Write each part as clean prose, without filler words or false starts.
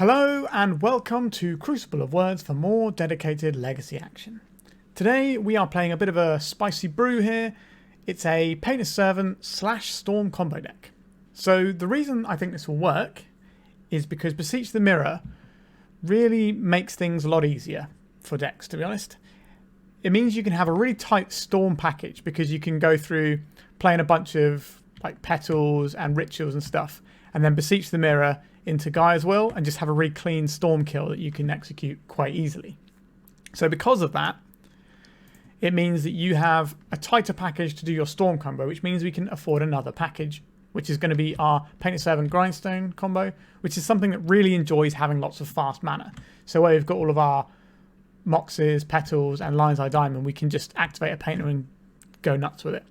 Hello and welcome to Crucible of Words for more dedicated legacy action. Today we are playing a bit of a spicy brew here. It's a Painted Servant / Storm combo deck. So the reason I think this will work is because Beseech the Mirror really makes things a lot easier for decks, to be honest. It means you can have a really tight Storm package because you can go through playing a bunch of like petals and rituals and stuff, and then Beseech the Mirror into Gaea's Will and just have a really clean Storm kill that you can execute quite easily. So because of that, it means that you have a tighter package to do your Storm combo, which means we can afford another package, which is going to be our Painted Servant Grindstone combo, which is something that really enjoys having lots of fast mana. So where we've got all of our Moxes, Petals, and Lion's Eye Diamond, we can just activate a Painter and go nuts with it.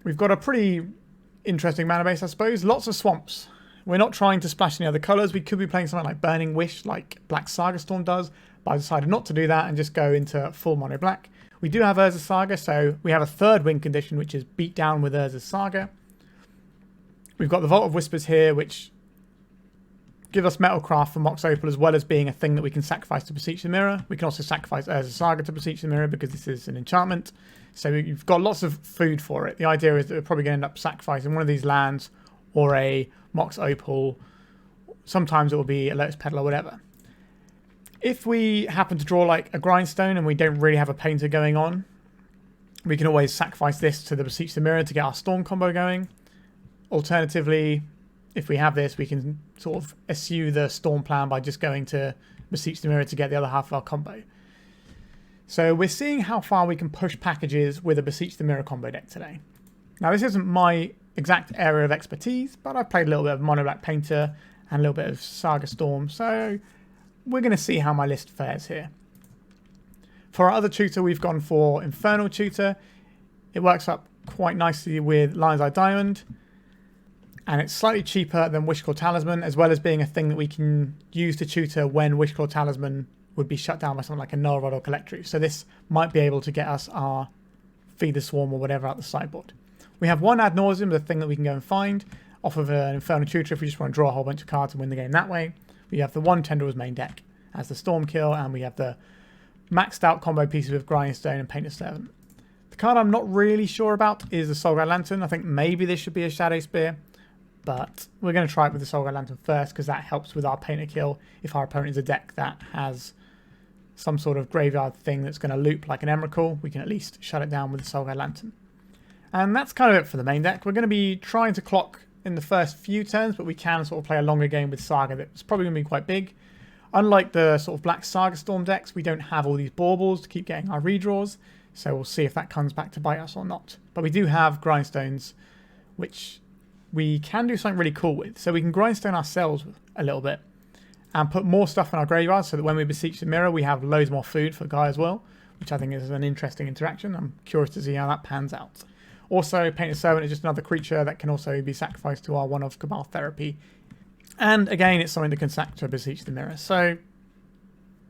We've got a pretty interesting mana base, I suppose. Lots of swamps. We're not trying to splash any other colours. We could be playing something like Burning Wish, like Black Saga Storm does, but I decided not to do that and just go into full mono black. We do have Urza Saga, so we have a third win condition, which is beatdown with Urza Saga. We've got the Vault of Whispers here, which give us Metalcraft for Mox Opal, as well as being a thing that we can sacrifice to Beseech the Mirror. We can also sacrifice Urza Saga to Beseech the Mirror because this is an enchantment. So you've got lots of food for it. The idea is that we're probably going to end up sacrificing one of these lands or a Mox Opal. Sometimes it will be a Lotus Petal or whatever. If we happen to draw like a Grindstone and we don't really have a painter going on, we can always sacrifice this to the Beseech the Mirror to get our Storm combo going. Alternatively, if we have this, we can sort of eschew the Storm plan by just going to Beseech the Mirror to get the other half of our combo. So we're seeing how far we can push packages with a Beseech the Mirror combo deck today. Now this isn't my exact area of expertise, but I've played a little bit of Mono Black Painter and a little bit of Saga Storm, so we're going to see how my list fares here. For our other tutor, we've gone for Infernal Tutor. It works up quite nicely with Lion's Eye Diamond, and it's slightly cheaper than Wishclaw Talisman, as well as being a thing that we can use to tutor when Wishclaw Talisman would be shut down by something like a Null Rod or Collector. So this might be able to get us our Feed the Swarm or whatever out the sideboard. We have one Ad Nauseam, the thing that we can go and find off of an Infernal Tutor if we just want to draw a whole bunch of cards and win the game that way. We have the one Tendrils main deck as the Storm kill, and we have the maxed out combo pieces with Grindstone and Painted Servant. The card I'm not really sure about is the Soulguide Lantern. I think maybe this should be a Shadowspear, but we're going to try it with the Soulguide Lantern first because that helps with our Painter kill if our opponent is a deck that has some sort of graveyard thing that's going to loop like an Emrakul. We can at least shut it down with the Soulguide Lantern. And that's kind of it for the main deck. We're going to be trying to clock in the first few turns, but we can sort of play a longer game with Saga that's probably going to be quite big. Unlike the sort of Black Saga Storm decks, we don't have all these baubles to keep getting our redraws, so we'll see if that comes back to bite us or not. But we do have Grindstones, which we can do something really cool with. So we can Grindstone ourselves a little bit and put more stuff in our graveyard so that when we Beseech the Mirror, we have loads more food for Gaea as well, which I think is an interesting interaction. I'm curious to see how that pans out. Also, Painted Servant is just another creature that can also be sacrificed to our one of Cabal Therapy. And again, it's something that can sack to Beseech the Mirror. So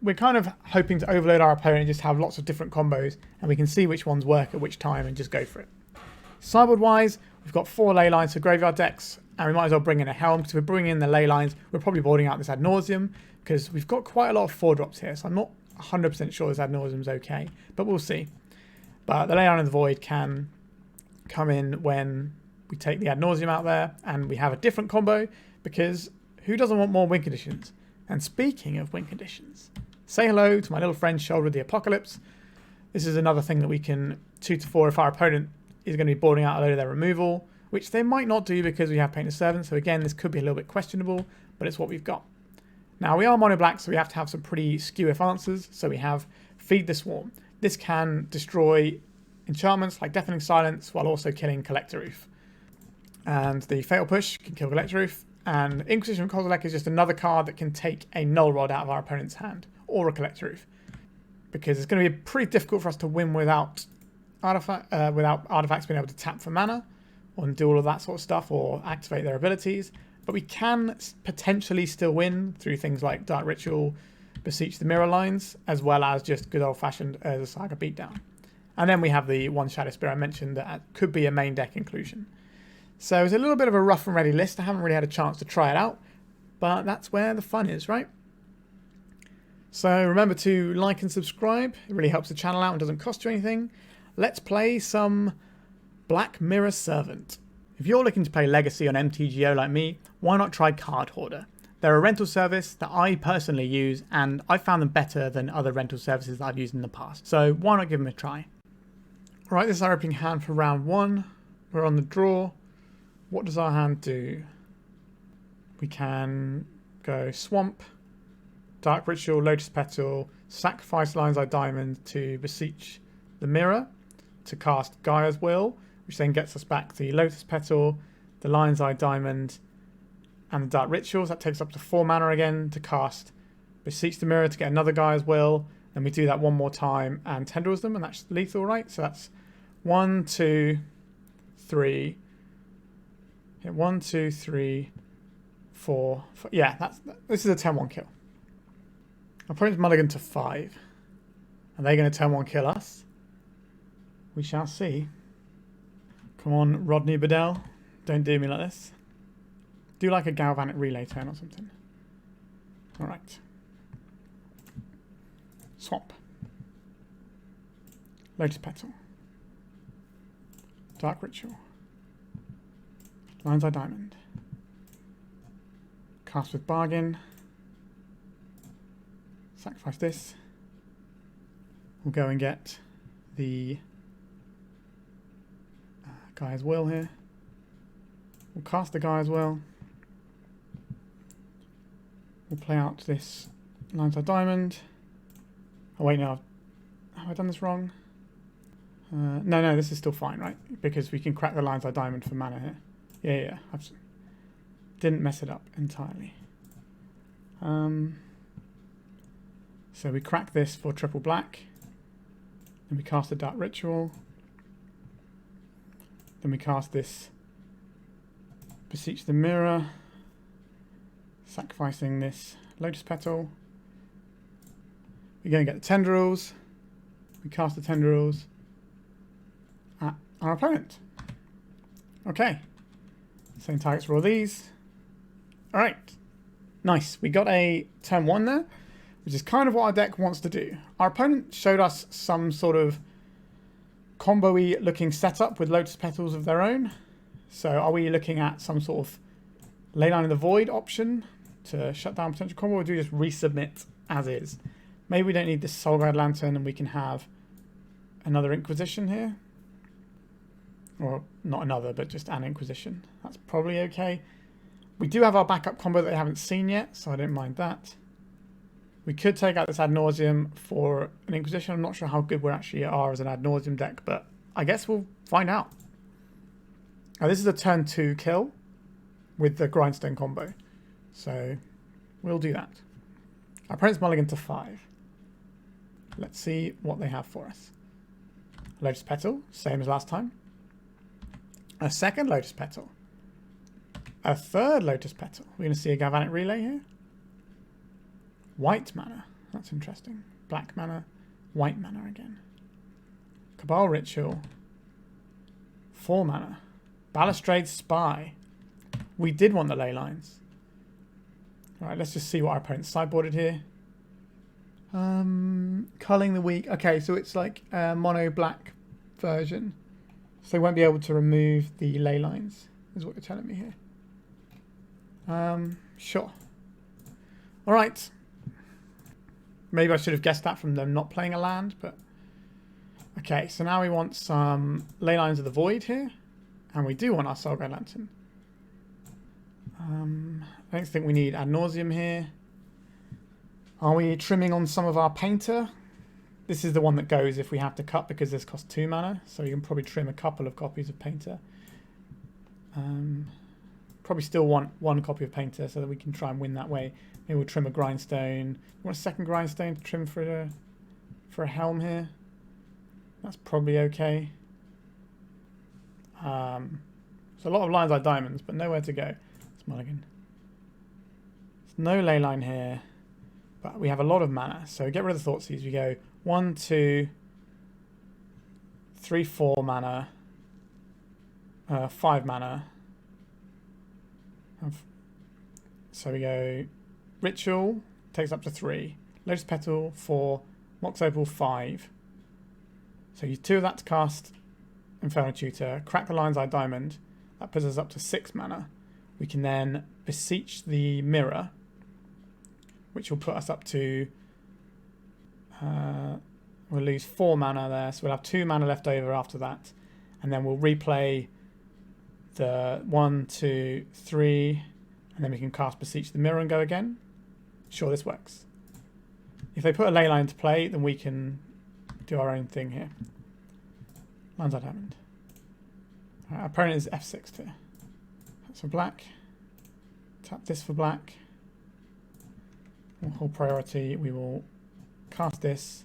we're kind of hoping to overload our opponent and just have lots of different combos, and we can see which ones work at which time and just go for it. Sideboard-wise, we've got 4 Leylines for graveyard decks, and we might as well bring in a Helm, because if we're bringing in the Leylines, we're probably boarding out this Ad Nauseam, because we've got quite a lot of 4-drops here, so I'm not 100% sure this Ad Nauseam is okay, but we'll see. But the Leyline of the Void can come in when we take the Ad Nauseam out there, and we have a different combo, because who doesn't want more win conditions? And speaking of win conditions, say hello to my little friend Sheoldred the Apocalypse. This is another thing that we can tutor for if our opponent is going to be boarding out a load of their removal, which they might not do because we have Painted Servant, so again, this could be a little bit questionable, but it's what we've got. Now, we are mono black, so we have to have some pretty skew-if answers, so we have Feed the Swarm. This can destroy enchantments like Deafening Silence while also killing Collector Roof. And the Fatal Push can kill Collector Roof, and Inquisition of Kozilek is just another card that can take a Null Rod out of our opponent's hand, or a Collector Roof. Because it's going to be pretty difficult for us to win without artifacts being able to tap for mana, or do all of that sort of stuff, or activate their abilities. But we can potentially still win through things like Dark Ritual, Beseech the Mirror lines, as well as just good old-fashioned Urza Saga beatdown. And then we have the one Shadowspear I mentioned that could be a main deck inclusion. So it's a little bit of a rough and ready list. I haven't really had a chance to try it out, but that's where the fun is, right? So remember to like and subscribe. It really helps the channel out and doesn't cost you anything. Let's play some Black Mirror Servant. If you're looking to play Legacy on MTGO like me, why not try Card Hoarder? They're a rental service that I personally use, and I found them better than other rental services that I've used in the past. So why not give them a try? Alright, this is our opening hand for round 1. We're on the draw. What does our hand do? We can go Swamp, Dark Ritual, Lotus Petal, sacrifice Leyline's Eye Diamond to Beseech the Mirror to cast Gaea's Will, which then gets us back the Lotus Petal, the Leyline's Eye Diamond, and the Dark Rituals. That takes up to 4 mana again to cast Beseech the Mirror to get another Gaea's Will. And we do that one more time and Tendrils them, and that's lethal, right? So that's 1, 2, 3. Yeah, 1, 2, 3, 4. Yeah, this is a 10-1 kill. Our opponent's mulligan to 5. Are they going to turn 1 kill us? We shall see. Come on, Rodney Bedell. Don't do me like this. Do like a Galvanic Relay turn or something. Alright. Swamp. Lotus Petal. Dark Ritual. Leyline's Eye Diamond. Cast with Bargain. Sacrifice this. We'll go and get the Gaea's Will here. We'll cast the Gaea's Will. We'll play out this Leyline's Eye Diamond. Oh wait, no. Have I done this wrong? No, this is still fine, right? Because we can crack the Leyline's Eye Diamond for mana here. Yeah. I didn't mess it up entirely. So we crack this for triple black. Then we cast the Dark Ritual. Then we cast this Beseech the Mirror. Sacrificing this Lotus Petal. We're going to get the Tendrils. We cast the Tendrils at our opponent. Okay. Same targets for all these. Alright. Nice. We got a turn 1 there, which is kind of what our deck wants to do. Our opponent showed us some sort of combo-y looking setup with Lotus Petals of their own. So are we looking at some sort of Leyline in the Void option to shut down potential combo, or do we just resubmit as is? Maybe we don't need this Soulguide Lantern and we can have another Inquisition here. Or not another, but just an Inquisition. That's probably okay. We do have our backup combo that they haven't seen yet, so I don't mind that. We could take out this Ad Nauseam for an Inquisition. I'm not sure how good we actually are as an Ad Nauseam deck, but I guess we'll find out. Now, this is a turn 2 kill with the Grindstone combo, so we'll do that. Our opponent's mulligan to 5. Let's see what they have for us. Lotus Petal, same as last time. A second Lotus Petal. A third Lotus Petal. We're going to see a Galvanic Relay here. White mana. That's interesting. Black mana. White mana again. Cabal Ritual. 4 mana. Balustrade Spy. We did want the ley lines. Alright, let's just see what our opponent's sideboarded here. Culling the Weak. Okay, so it's like a mono black version. So they won't be able to remove the ley lines, is what you're telling me here. Sure. Alright. Maybe I should have guessed that from them not playing a land, but... Okay, so now we want some Leylines of the Void here. And we do want our Soulguide Lantern. I don't think we need Ad Nauseam here. Are we trimming on some of our Painter? This is the one that goes if we have to cut because this costs 2 mana. So you can probably trim a couple of copies of Painter. Probably still want 1 copy of Painter so that we can try and win that way. Maybe we'll trim a Grindstone. You want a second Grindstone to trim for a Helm here? That's probably okay. So a lot of lines like diamonds, but nowhere to go. It's mulligan. There's no ley line here, but we have a lot of mana. So get rid of the Thoughtseize. We go 1, 2, 3, 4 mana, 5 mana. So we go Ritual, takes up to 3. Lotus Petal, 4. Mox Opal, 5. So use 2 of that to cast Infernal Tutor. Crack the Lion's Eye Diamond. That puts us up to 6 mana. We can then Beseech the Mirror, which will put us up to... we'll lose 4 mana there, so we'll have 2 mana left over after that. And then we'll replay the 1, 2, 3, and then we can cast Beseech the Mirror and go again. Sure, this works. If they put a Leyline to play, then we can do our own thing here. Lion's Eye Diamond. Our opponent is F6 here. That's for black. Tap this for black. We'll hold priority. We will cast this.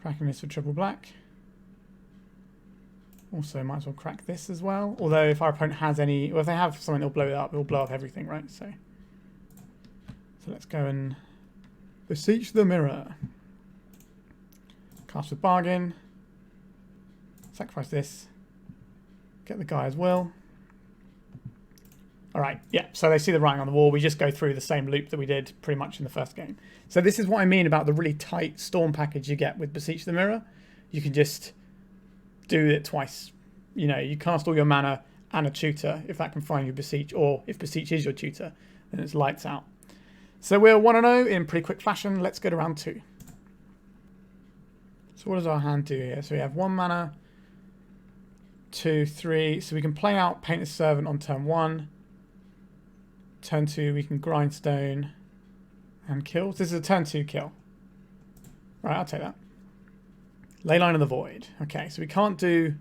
Cracking this for triple black. Also, might as well crack this as well. Although, if our opponent has any... Well, if they have something that'll blow it up, it'll blow up everything, right? So let's go and Beseech the Mirror. Cast with Bargain. Sacrifice this. Get the guy as well. Alright, yeah, so they see the writing on the wall. We just go through the same loop that we did pretty much in the first game. So this is what I mean about the really tight Storm package you get with Beseech the Mirror. You can just do it twice. You know, you cast all your mana and a tutor if that can find you Beseech, or if Beseech is your tutor, then it's lights out. So we're 1-0 in pretty quick fashion. Let's go to round 2. So what does our hand do here? So we have 1 mana, 2, 3. So we can play out Painter's Servant on turn 1. Turn 2, we can Grindstone and kill. This is a turn 2 kill. Right, I'll take that. Leyline of the Void. Okay, so we can't do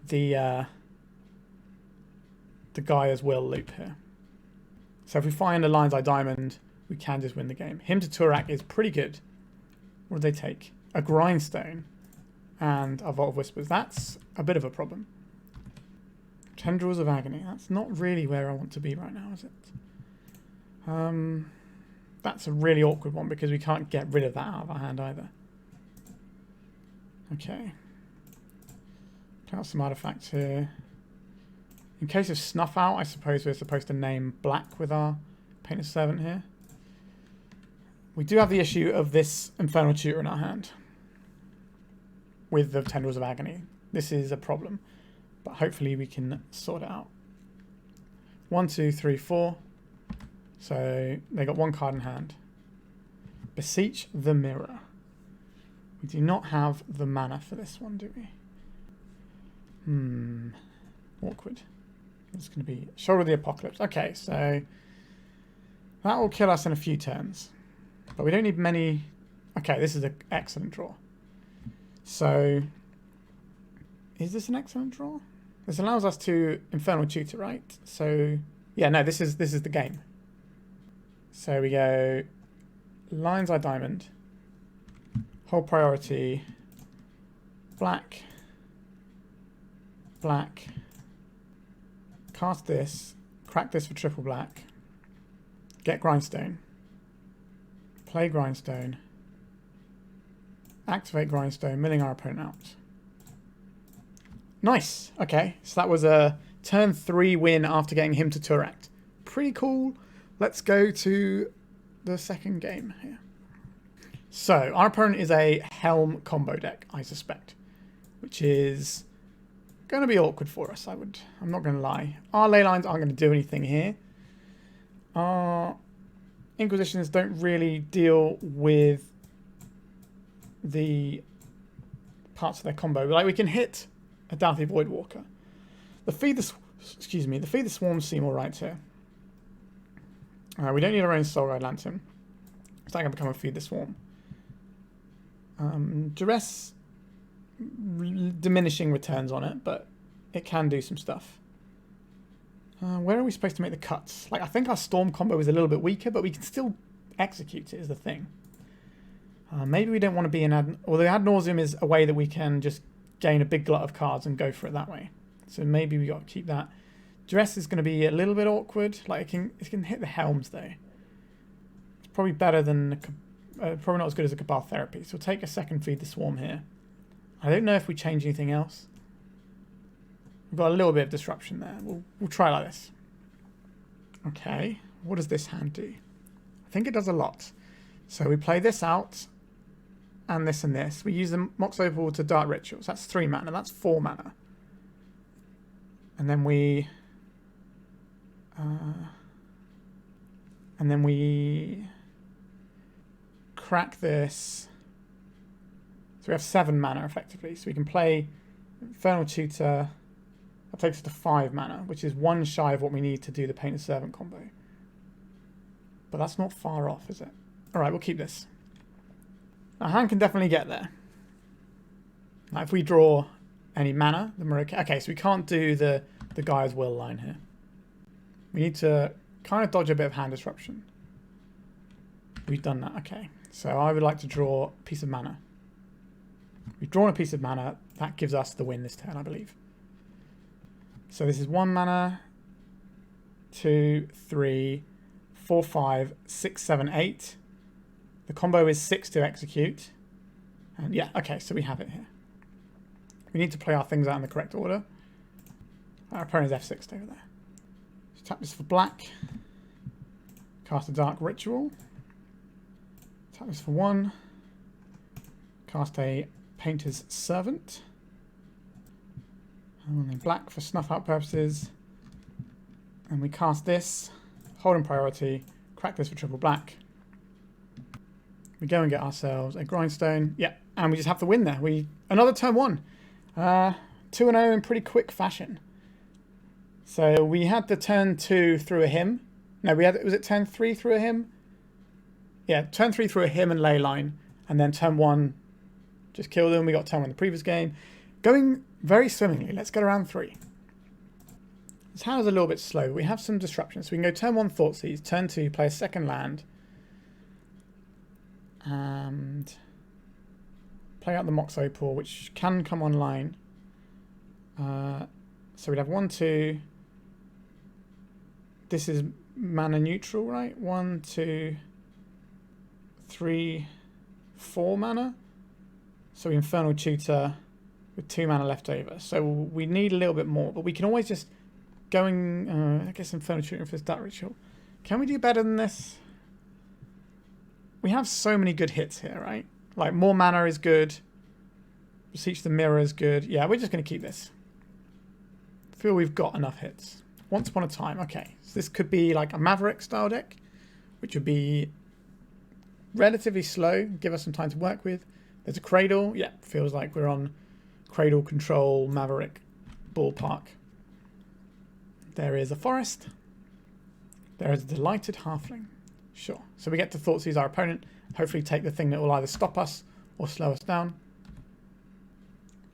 the Gaea's Will loop here. So if we find a Lion's Eye Diamond, we can just win the game. Hymn to Turak is pretty good. What do they take? A Grindstone and a Vault of Whispers. That's a bit of a problem. Tendrils of Agony. That's not really where I want to be right now, is it? That's a really awkward one because we can't get rid of that out of our hand either. Okay. Play out some artifacts here. In case of Snuff Out, I suppose we're supposed to name black with our Painter's Servant here. We do have the issue of this Infernal Tutor in our hand with the Tendrils of Agony. This is a problem, but hopefully we can sort it out. 1, 2, 3, 4. So they got 1 card in hand. Beseech the Mirror. We do not have the mana for this one, do we? Awkward. It's going to be Shoulder of the Apocalypse. Okay, so that will kill us in a few turns. But we don't need many... Okay, this is an excellent draw. So, is this an excellent draw? This allows us to Infernal Tutor, right? So, yeah, no, this is the game. So we go Lion's Eye Diamond, hold priority, black, black, cast this, crack this for triple black, get Grindstone, play Grindstone, activate Grindstone, milling our opponent out. Nice. Okay, so that was a turn 3 win after getting him to Turak. Pretty cool. Let's go to the second game here. So, our opponent is a Helm combo deck, I suspect, which is going to be awkward for us, I'm not going to lie. Our Leylines aren't going to do anything here. Our Inquisitions don't really deal with the parts of their combo. Like, we can hit a Dauthi Voidwalker. The Feed the Swarms seem alright here. We don't need our own Soul Guide Lantern. It's not going to become a Feed the Swarm. Duress, diminishing returns on it, but it can do some stuff. Where are we supposed to make the cuts? Like, I think our Storm combo is a little bit weaker, but we can still execute it, is the thing. Maybe we don't want to be in although Ad Nauseam is a way that we can just gain a big glut of cards and go for it that way. So maybe we got to keep that. Duress is going to be a little bit awkward. Like, it can hit the Helms though. It's probably better than probably not as good as a Cabal Therapy. So we'll take a second Feed the Swarm here. I don't know if we change anything else. We've got a little bit of disruption there. We'll try like this. Okay, what does this hand do? I think it does a lot. So we play this out, and this and this. We use the Mox Opal to Dark Rituals. That's 3 mana. That's 4 mana. And then we... crack this. So we have 7 mana, effectively. So we can play Infernal Tutor. That takes us to 5 mana, which is 1 shy of what we need to do the Painted Servant combo. But that's not far off, is it? Alright, we'll keep this. Our hand can definitely get there. Now, if we draw any mana, then we're okay. Okay, so we can't do the Gaea's Will line here. We need to kind of dodge a bit of hand disruption. We've done that, okay. So I would like to draw a piece of mana. We've drawn a piece of mana. That gives us the win this turn, I believe. So this is 1 mana, 2, 3, 4, 5, 6, 7, 8. The combo is 6 to execute. And yeah, okay, so we have it here. We need to play our things out in the correct order. Our opponent is F6 over there. So tap this for black. Cast a Dark Ritual. Tap this for 1. Cast a Painter's Servant. And then black for snuff out purposes. And we cast this. Hold in priority. Crack this for triple black. We go and get ourselves a Grindstone. Yeah, and we just have to win there. Another turn 1. 2-0 in pretty quick fashion. So we had the turn 2 through a hymn. No, was it turn 3 through a hymn? Yeah, turn 3 through a hymn and Leyline. And then turn 1 just killed them. We got turn 1 in the previous game. Going very swimmingly. Let's go around 3. This hand is a little bit slow. We have some disruptions. So we can go turn 1 Thoughtseize. Turn 2 play a second land. And play out the Mox Opal, which can come online. So we'd have 1, 2. This is mana neutral, right? 1, 2, 3, 4 mana. So Infernal Tutor with 2 mana left over. So we need a little bit more, but we can always just I guess Infernal Tutor for this Dark Ritual. Can we do better than this? We have so many good hits here, right? Like, more mana is good. Beseech the Mirror is good. Yeah, we're just going to keep this. I feel we've got enough hits. Once upon a time. Okay, so this could be like a Maverick style deck, which would be relatively slow, give us some time to work with. There's a Cradle. Yeah, feels like we're on Cradle Control Maverick ballpark. There is a Forest. There is a Delighted Halfling. Sure. So we get to Thoughtseize our opponent. Hopefully take the thing that will either stop us or slow us down.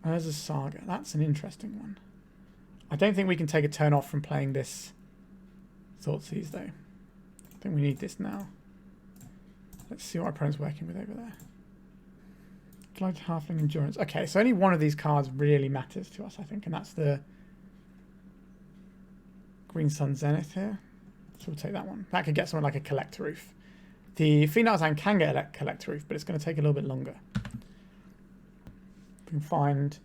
There's a Saga. That's an interesting one. I don't think we can take a turn off from playing this Thoughtseize, though. I think we need this now. Let's see what our opponent's working with over there. Delighted Halfling Endurance. Okay, so only one of these cards really matters to us, I think, and that's the Green Sun Zenith here. So we'll take that one. That could get something like a Collector Roof. The Fiend Artisan can get a Collector Roof, but it's going to take a little bit longer. We can find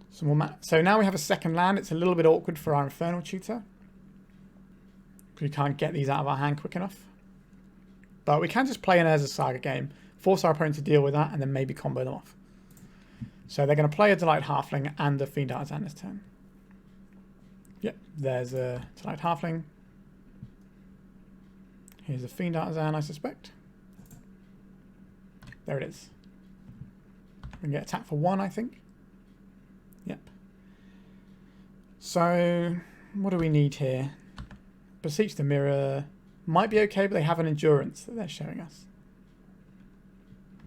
some more mana. So now we have a second land. It's a little bit awkward for our Infernal Tutor, because we can't get these out of our hand quick enough. But we can just play an Urza Saga game, force our opponent to deal with that, and then maybe combo them off. So they're going to play a Delight Halfling and a Fiend Artisan this turn. Yep, there's a Delight Halfling. Here's a Fiend Artisan, I suspect. There it is. We can get attacked for 1, I think. Yep. So, what do we need here? Beseech the Mirror might be okay, but they have an Endurance that they're showing us.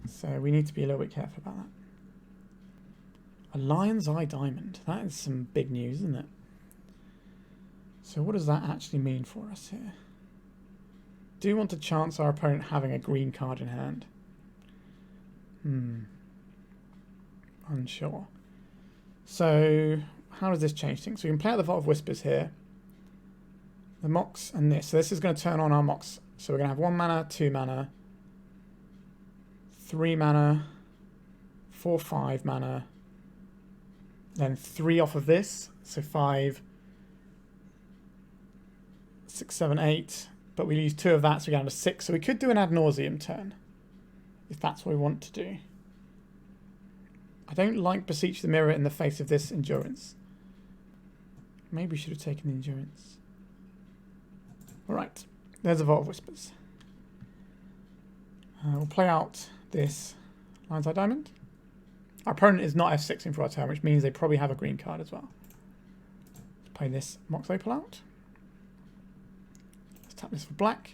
So we need to be a little bit careful about that. A Lion's Eye Diamond. That is some big news, isn't it? So what does that actually mean for us here? Do you want to chance our opponent having a green card in hand? Unsure. So how does this change things? So we can play out the Vault of Whispers here. The Mox and this. So this is going to turn on our Mox. So we're going to have 1 mana, 2 mana, 3 mana, 4, 5 mana, then 3 off of this. So 5, 6, 7, 8. But we use 2 of that, so we get down to 6. So we could do an Ad Nauseam turn, if that's what we want to do. I don't like Beseech the Mirror in the face of this Endurance. Maybe we should have taken the Endurance. Alright, there's a Vault of Whispers. We'll play out this Lion's Eye Diamond. Our opponent is not F6ing for our turn, which means they probably have a green card as well. Let's play this Mox Opal out. Let's tap this for black.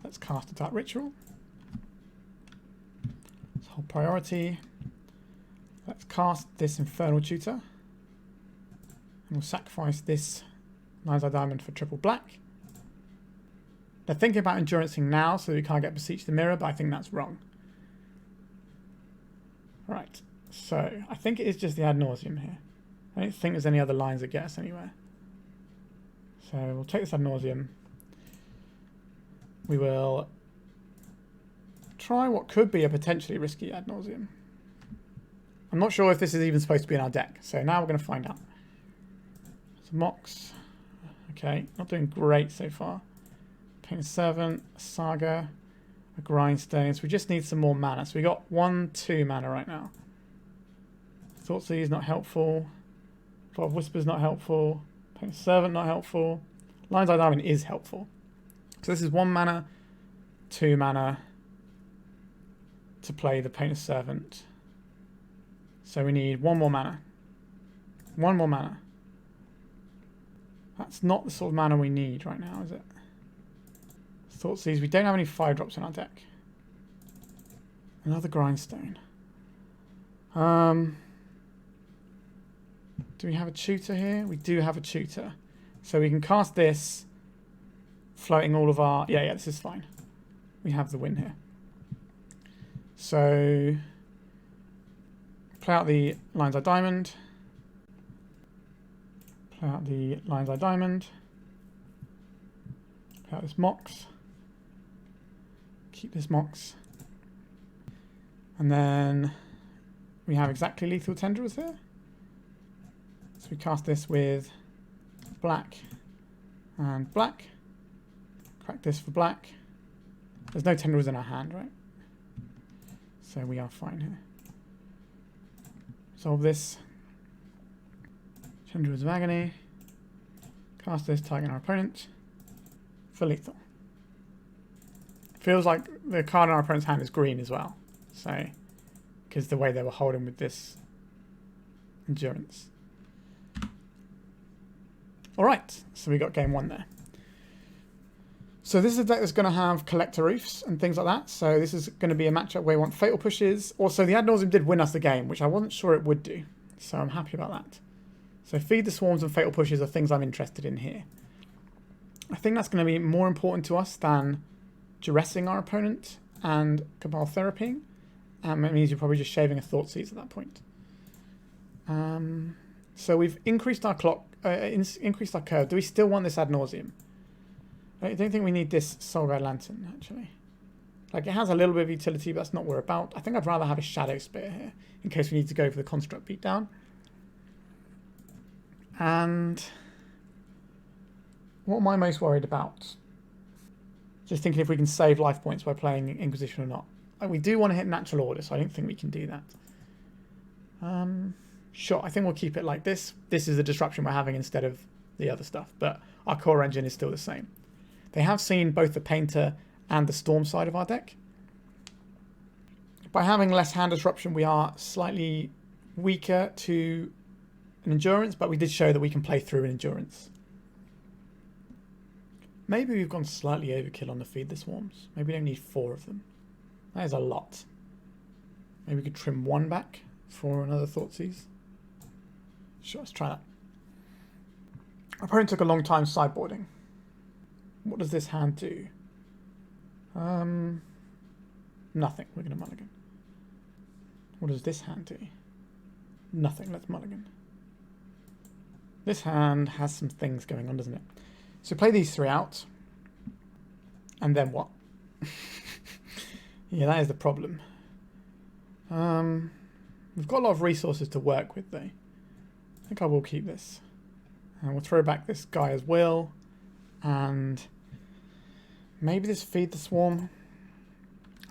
Let's cast a Dark Ritual. Let's hold priority. Let's cast this Infernal Tutor. And we'll sacrifice this Lion's Eye Diamond for triple black. They're thinking about Endurancing now, so we can't get Beseech the Mirror, but I think that's wrong. Right, so I think it is just the Ad Nauseam here. I don't think there's any other lines that get us anywhere. So we'll take this Ad Nauseam. We will try what could be a potentially risky Ad Nauseam. I'm not sure if this is even supposed to be in our deck, so now we're going to find out. So Mox, okay, not doing great so far. Painted Servant, Saga, a Grindstone, so we just need some more mana. So we got 1, 2 mana right now. Thoughtseize not helpful. Vault of Whispers not helpful. Painted Servant not helpful. Lion's Eye Diamond is helpful. So this is 1 mana, 2 mana to play the Painted Servant. So we need 1 more mana. 1 more mana. That's not the sort of mana we need right now, is it? Thoughtseize. We don't have any 5-drops in our deck. Another Grindstone. Do we have a tutor here? We do have a tutor. So we can cast this, floating all of our... Yeah, this is fine. We have the win here. So, play out the Lion's Eye Diamond. Play out the Lion's Eye Diamond. Play out this Mox. Keep this Mox. And then we have exactly lethal Tendrils here. So we cast this with black and black. Crack this for black. There's no Tendrils in our hand, right? So we are fine here. Solve this. Tendrils of Agony. Cast this, target our opponent for lethal. Feels like the card in our opponent's hand is green as well. So, because the way they were holding with this Endurance. Alright, so we got game 1 there. So this is a deck that's going to have Collector Roofs and things like that. So this is going to be a matchup where we want Fatal Pushes. Also, the Ad Nauseam did win us the game, which I wasn't sure it would do. So I'm happy about that. So Feed the Swarms and Fatal Pushes are things I'm interested in here. I think that's going to be more important to us than Duressing our opponent and Cabal Therapying. It means you're probably just shaving a Thoughtseize at that point. So we've increased our clock, increased our curve. Do we still want this Ad Nauseam? I don't think we need this Soul Red Lantern, actually. Like, it has a little bit of utility, but that's not what we're about. I think I'd rather have a Shadowspear here, in case we need to go for the Construct Beatdown. And what am I most worried about? Just thinking if we can save life points by playing Inquisition or not. We do want to hit natural order, so I don't think we can do that. Sure, I think we'll keep it like this. This is the disruption we're having instead of the other stuff, but our core engine is still the same. They have seen both the Painter and the Storm side of our deck. By having less hand disruption, we are slightly weaker to an Endurance, but we did show that we can play through an Endurance. Maybe we've gone slightly overkill on the Feed the Swarms. Maybe we don't need 4 of them. That is a lot. Maybe we could trim 1 back for another Thoughtseize. Sure, let's try that. Our opponent took a long time sideboarding. What does this hand do? Nothing. We're going to mulligan. What does this hand do? Nothing. Let's mulligan. This hand has some things going on, doesn't it? So play these 3 out. And then what? Yeah, that is the problem. We've got a lot of resources to work with, though. I think I will keep this. And we'll throw back this Gaia's Will. And maybe this Feed the Swarm.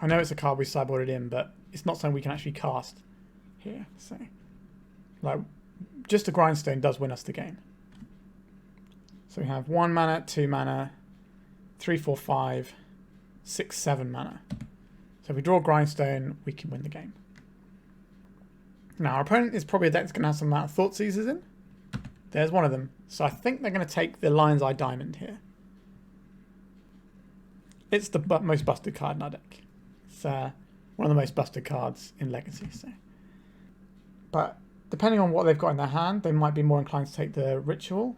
I know it's a card we sideboarded in, but it's not something we can actually cast here. So, like, just a Grindstone does win us the game. So we have 1 mana, 2 mana, 3, 4, 5, 6, 7 mana. So if we draw Grindstone, we can win the game. Now, our opponent is probably a deck that's going to have some amount of Thoughtseizes in. There's one of them. So I think they're going to take the Lion's Eye Diamond here. It's the most busted card in our deck. It's one of the most busted cards in Legacy. So. But depending on what they've got in their hand, they might be more inclined to take the Ritual.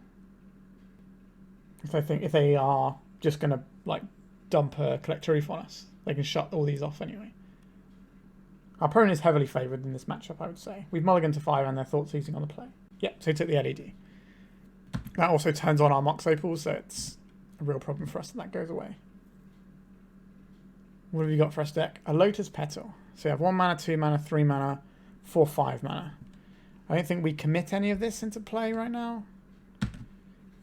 If they are just going to like dump a Collector Reef on us, they can shut all these off anyway. Our opponent is heavily favoured in this matchup, I would say. We've mulliganed to 5 and they're Thoughtseizing on the play. Yep, so he took the LED. That also turns on our Mox Opal, so it's a real problem for us that goes away. What have you got for us, deck? A Lotus Petal. So you have 1 mana, 2 mana, 3 mana, 4, 5 mana. I don't think we commit any of this into play right now.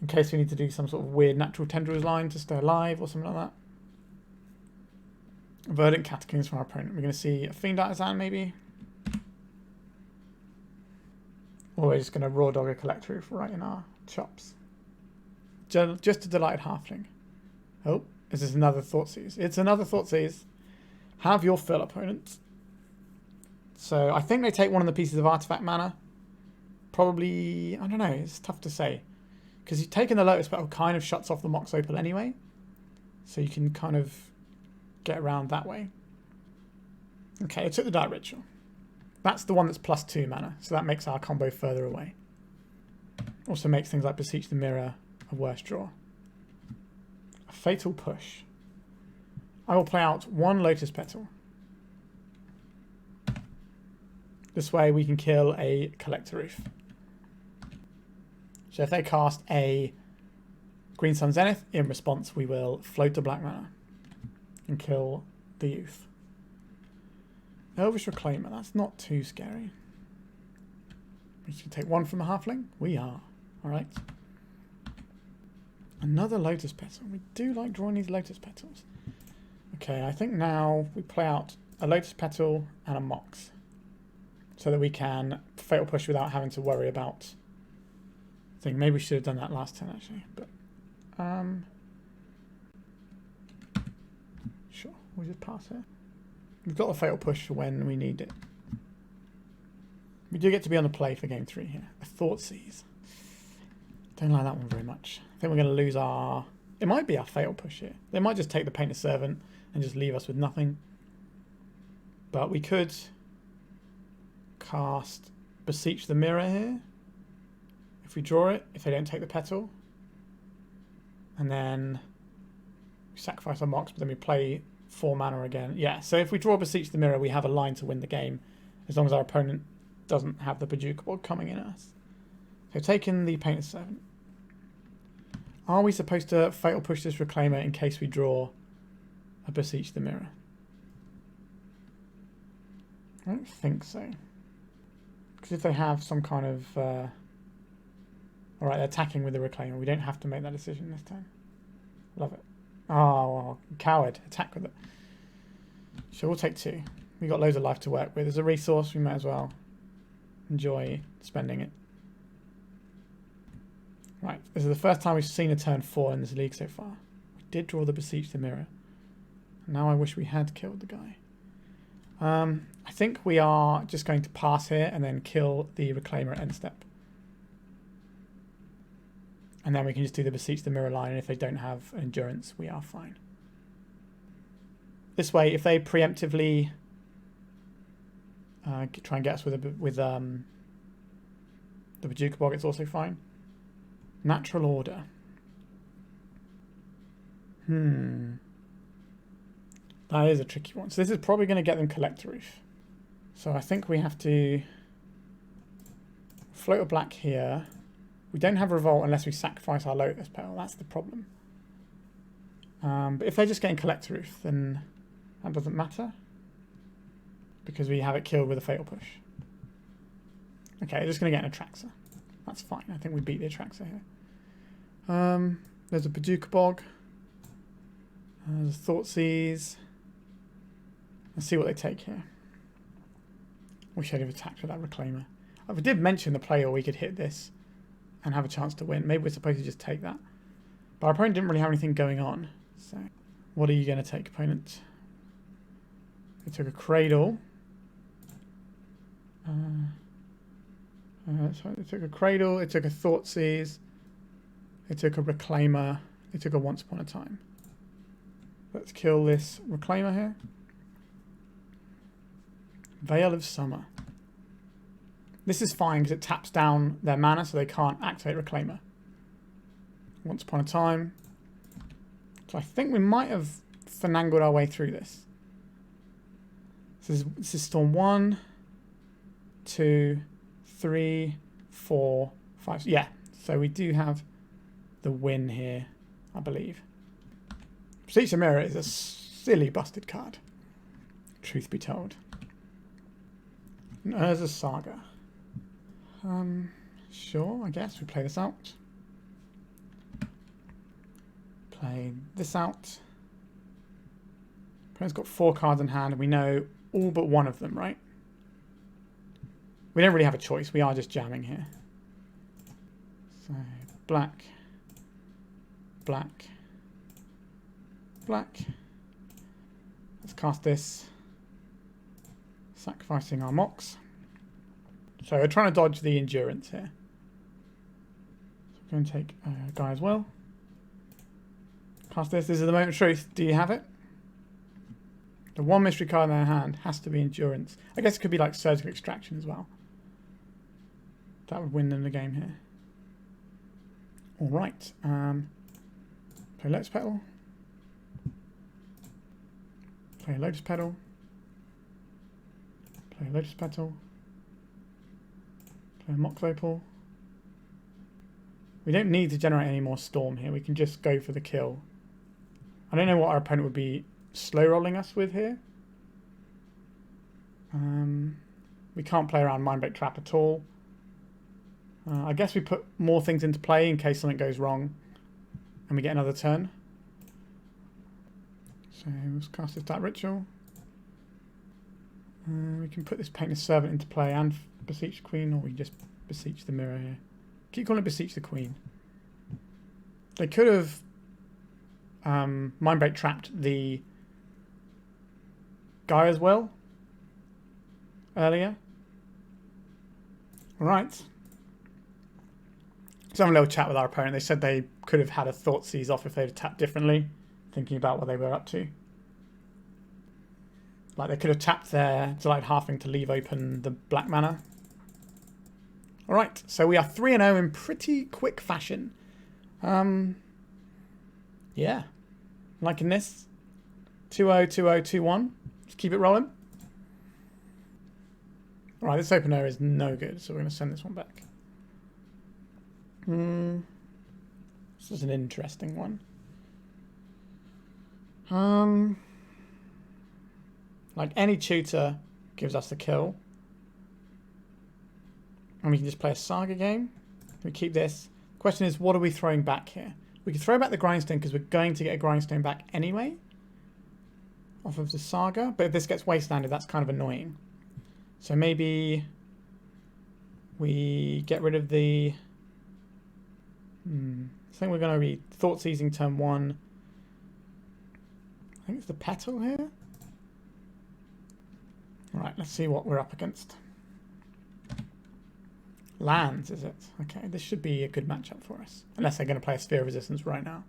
In case we need to do some sort of weird natural tendrils line to stay alive or something like that. Verdant Catacombs from our opponent. We're going to see a Fiend Artisan maybe. Or we're just going to Raw Dog a Collector Reef right in our chops. Just a Delighted Halfling. Oh, is this another Thoughtseize? It's another Thoughtseize. Have your fill, opponent. So I think they take one of the pieces of artifact mana. Probably, I don't know, it's tough to say. Because you've taken the Lotus Petal kind of shuts off the Mox Opal anyway. So you can kind of get around that way. Okay, it took the Dark Ritual. That's the one that's plus 2 mana, so that makes our combo further away. Also makes things like Beseech the Mirror a worse draw. A Fatal Push. I will play out 1 Lotus Petal. This way we can kill a Collector Reef. So if they cast a Green Sun Zenith, in response we will float a black mana and kill the youth. Elvish Reclaimer, that's not too scary. We should take 1 from a halfling. We are. Alright. Another Lotus Petal. We do like drawing these Lotus Petals. Okay, I think now we play out a Lotus Petal and a Mox. So that we can Fatal Push without having to worry about... I think maybe we should have done that last turn actually. But sure, we'll just pass here. We've got a Fatal Push for when we need it. We do get to be on the play for game 3 here. A Thoughtseize. Don't like that one very much. I think we're going to lose our... It might be our Fatal Push here. They might just take the Painted Servant and just leave us with nothing. But we could cast Beseech the Mirror here. If we draw it, if they don't take the Petal. And then we sacrifice our Mox, but then we play 4 mana again. Yeah, so if we draw Beseech the Mirror, we have a line to win the game, as long as our opponent doesn't have the Bejuka Board coming in at us. So taking the Painted Servant. Are we supposed to Fatal Push this Reclaimer in case we draw a Beseech the Mirror? I don't think so. Because if they have some kind of... Alright, they're attacking with the Reclaimer. We don't have to make that decision this time. Love it. Oh, coward. Attack with it. Sure, we'll take 2. We've got loads of life to work with. As a resource, we might as well enjoy spending it. Right, this is the first time we've seen a turn 4 in this league so far. We did draw the Beseech the Mirror. Now I wish we had killed the guy. I think we are just going to pass here and then kill the Reclaimer at end step. And then we can just do the Beseech the Mirror line, and if they don't have endurance, we are fine. This way, if they preemptively try and get us with the Bejuka Bog, it's also fine. Natural Order. That is a tricky one. So this is probably going to get them Collector Reef. So I think we have to float a black here. We don't have Revolt unless we sacrifice our Lotus Petal. That's the problem. But if they're just getting Collector Reef, then that doesn't matter. Because we have it killed with a Fatal Push. Okay, they're just going to get an Atraxa. That's fine. I think we beat the Atraxa here. There's a Paducah Bog. There's a Thoughtseize. Let's see what they take here. Wish I'd have attacked with that Reclaimer. I did mention the play, or we could hit this and have a chance to win. Maybe we're supposed to just take that. But our opponent didn't really have anything going on. So, what are you going to take, opponent? They took a Cradle. So they took a Cradle, they took a Thoughtseize, they took a Reclaimer, they took a Once Upon a Time. Let's kill this Reclaimer here. Veil of Summer. This is fine because it taps down their mana so they can't activate Reclaimer. Once Upon a Time. So I think we might have finangled our way through this. This is Storm 1, 2, 3, 4, 5. Yeah, so we do have the win here, I believe. Beseech the Mirror is a silly busted card, truth be told. Urza Saga. Sure, I guess we play this out. Play this out. Opponent's got 4 cards in hand, and we know all but one of them, right? We don't really have a choice. We are just jamming here. So, black, black, black. Let's cast this. Sacrificing our Mox. So we're trying to dodge the Endurance here. So we're going to take Gaea as well. Cast this. This is the moment of truth. Do you have it? The one mystery card in their hand has to be Endurance. I guess it could be like Surgical Extraction as well. That would win them the game here. Alright. Play Lotus Petal. Play Lotus Petal. Play Lotus Petal. Play Mox Opal. We don't need to generate any more Storm here. We can just go for the kill. I don't know what our opponent would be slow rolling us with here. We can't play around Mindbreak Trap at all. I guess we put more things into play in case something goes wrong and we get another turn. So let's cast this Dark Ritual. We can put this Painted Servant into play and Beseech the Queen, or we just Beseech the Mirror here. Keep calling it Beseech the Queen. They could have Mindbreak Trapped the Gaea as well earlier. Alright. Let's have a little chat with our opponent. They said they could have had a Thoughtseize off if they'd have tapped differently, thinking about what they were up to. Like they could have tapped their Delight Halfling to leave open the black mana. Alright, so we are 3-0 in pretty quick fashion. Yeah. Liking this. 2-0, 2-0, 2-1. Just keep it rolling. Alright, this opener is no good, so we're going to send this one back. This is an interesting one. Like any tutor gives us the kill. And we can just play a Saga game. We keep this. The question is, what are we throwing back here? We can throw back the Grindstone because we're going to get a Grindstone back anyway. Off of the Saga. But if this gets wastelanded, that's kind of annoying. So maybe we get rid of the... I think we're going to be Thoughtseizing turn 1. I think it's the Petal here. Right, let's see what we're up against. Lands, is it? Okay, this should be a good matchup for us. Unless they're going to play a Sphere of Resistance right now.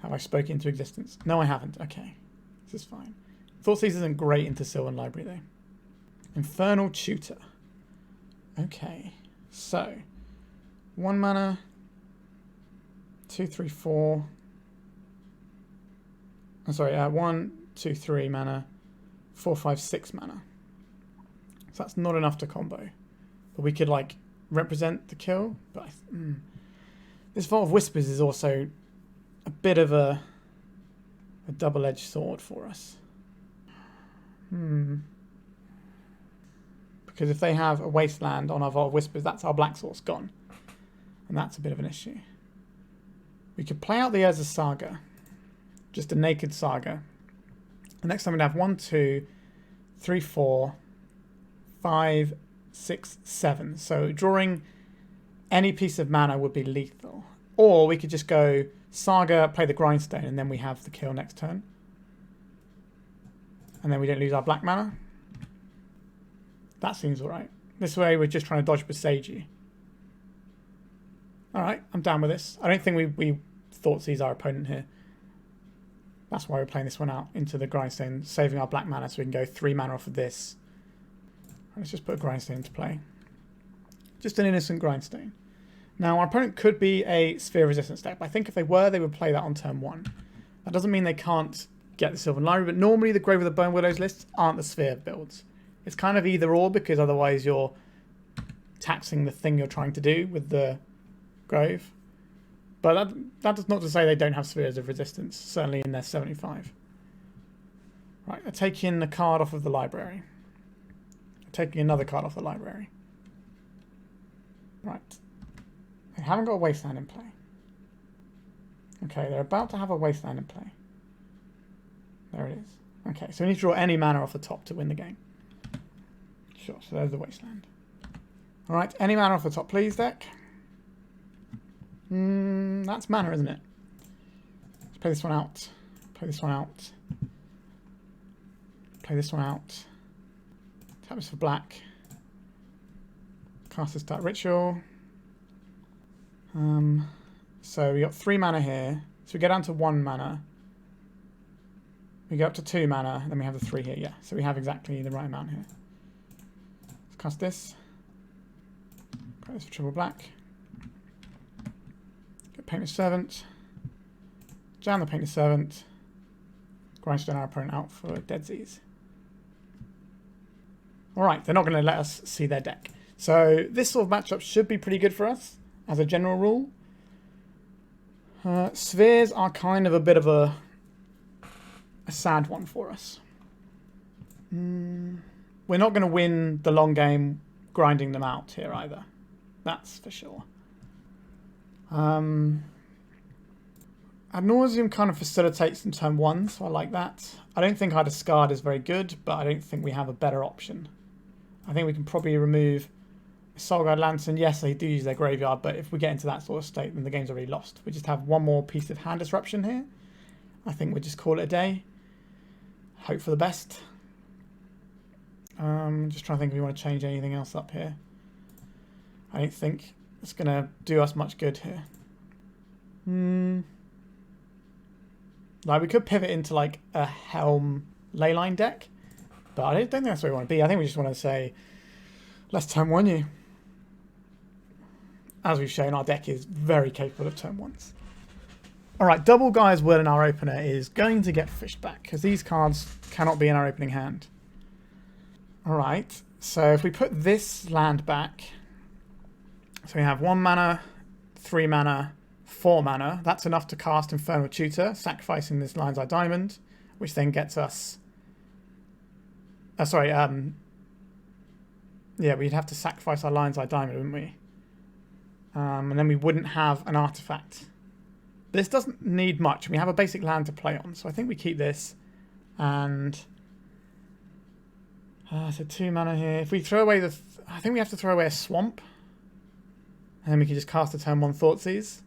Have I spoken into existence? No, I haven't. Okay, this is fine. Thoughtseize isn't great into Sylvan Library, though. Infernal Tutor. Okay, so 1 mana, 2, 3, 4. I'm sorry, 1, 2, 3 mana, 4, 5, 6 mana. So that's not enough to combo. But we could like represent the kill. But this Vault of Whispers is also a bit of a double-edged sword for us. Because if they have a wasteland on our Vault of Whispers, that's our black source gone. And that's a bit of an issue. We could play out the Urza Saga. Just a naked Saga. The next time we'd have 1, 2, 3, 4, 5, 6, 7. So drawing any piece of mana would be lethal. Or we could just go Saga, play the Grindstone, and then we have the kill next turn. And then we don't lose our black mana. That seems alright. This way we're just trying to dodge Beseech. Alright, I'm down with this. I don't think we Thoughtseize our opponent here. That's why we're playing this one out into the Grindstone, saving our black mana so we can go 3 mana off of this. Let's just put a Grindstone into play. Just an innocent Grindstone. Now, our opponent could be a Sphere Resistance deck, but I think if they were, they would play that on turn 1. That doesn't mean they can't get the Sylvan Library, but normally the Grave of the Bone Willows lists aren't the Sphere builds. It's kind of either or, because otherwise you're taxing the thing you're trying to do with the Grave. But that does not to say they don't have Spheres of Resistance, certainly in their 75. Right, they're taking a card off of the library. They're taking another card off the library. Right. They haven't got a Wasteland in play. Okay, they're about to have a Wasteland in play. There it is. Okay, so we need to draw any mana off the top to win the game. Sure, so there's the Wasteland. Alright, any mana off the top, please, deck. That's mana, isn't it? Let's play this one out. Play this one out. Play this one out. Tap this for black. Cast this Dark Ritual. So we got 3 mana here. So we go down to 1 mana. We go up to 2 mana, and then we have the 3 here. Yeah, so we have exactly the right amount here. Let's cast this. Play this for triple black. Get Painted Servant. Jam the Painted Servant. Grindstone our opponent out for Deadseas. Alright, they're not going to let us see their deck. So this sort of matchup should be pretty good for us, as a general rule. Spheres are kind of a bit of a sad one for us. We're not going to win the long game grinding them out here either. That's for sure. Ad Nauseam kind of facilitates in turn 1, so I like that. I don't think our discard is very good, but I don't think we have a better option. I think we can probably remove Soulguide Lantern. Yes, they do use their graveyard, but if we get into that sort of state, then the game's already lost. We just have one more piece of hand disruption here. I think we'll just call it a day. Hope for the best. Just trying to think if we want to change anything else up here. I don't think it's going to do us much good here. Like, we could pivot into like a Helm Leyline deck, but I don't think that's where we want to be. I think we just want to say, let's turn 1 you. As we've shown, our deck is very capable of turn 1s. Alright, double Gaia's Will in our opener is going to get fished back, because these cards cannot be in our opening hand. Alright, so if we put this land back, so we have 1 mana, 3 mana, 4 mana. That's enough to cast Infernal Tutor, sacrificing this Lion's Eye Diamond, which then gets us... yeah, we'd have to sacrifice our Lion's Eye Diamond, wouldn't we? And then we wouldn't have an artifact. This doesn't need much. We have a basic land to play on, so I think we keep this. And... so 2 mana here. If we throw away the... I think we have to throw away a Swamp. And then we can just cast a turn 1 Thoughtseize.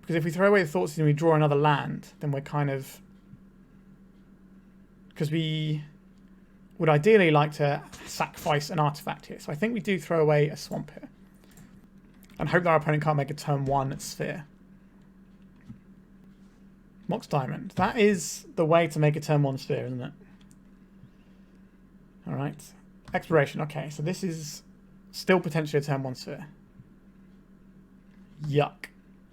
Because if we throw away the Thoughtseize and we draw another land, then we're kind of... Because we would ideally like to sacrifice an artifact here. So I think we do throw away a Swamp here. And hope that our opponent can't make a turn 1 Sphere. Mox Diamond. That is the way to make a turn 1 Sphere, isn't it? Alright. Exploration. Okay, so this is still potentially a turn 1 Sphere. Yuck.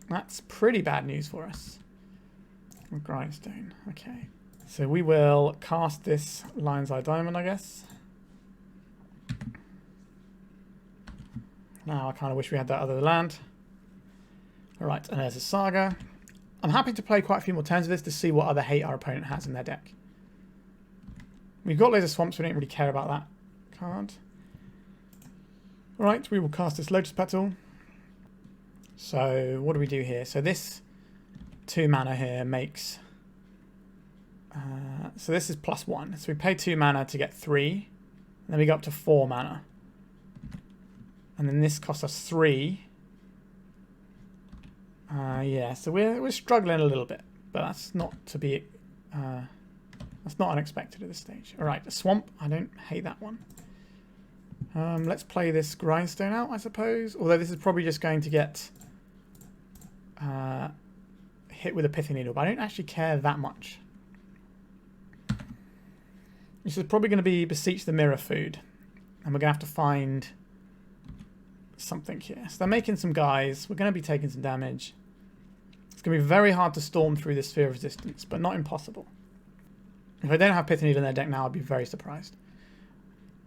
That's pretty bad news for us. Grindstone. Okay. So we will cast this Lion's Eye Diamond, I guess. Now I kind of wish we had that other land. Alright, and there's a Saga. I'm happy to play quite a few more turns of this to see what other hate our opponent has in their deck. We've got loads of swamps, so we don't really care about that card. Alright, we will cast this Lotus Petal. So what do we do here? So this 2 mana here makes... so this is +1. So we pay 2 mana to get 3. And then we go up to 4 mana. And then this costs us 3. Yeah, so we're struggling a little bit. But that's not to be... that's not unexpected at this stage. Alright, a swamp. I don't hate that one. Let's play this Grindstone out, I suppose. Although this is probably just going to get hit with a Pithy Needle. But I don't actually care that much. This is probably going to be Beseech the Mirror food. And we're going to have to find something here. So they're making some guys. We're going to be taking some damage. It's going to be very hard to storm through this Sphere of Resistance, but not impossible. If I don't have Pithy Needle in their deck now, I'd be very surprised.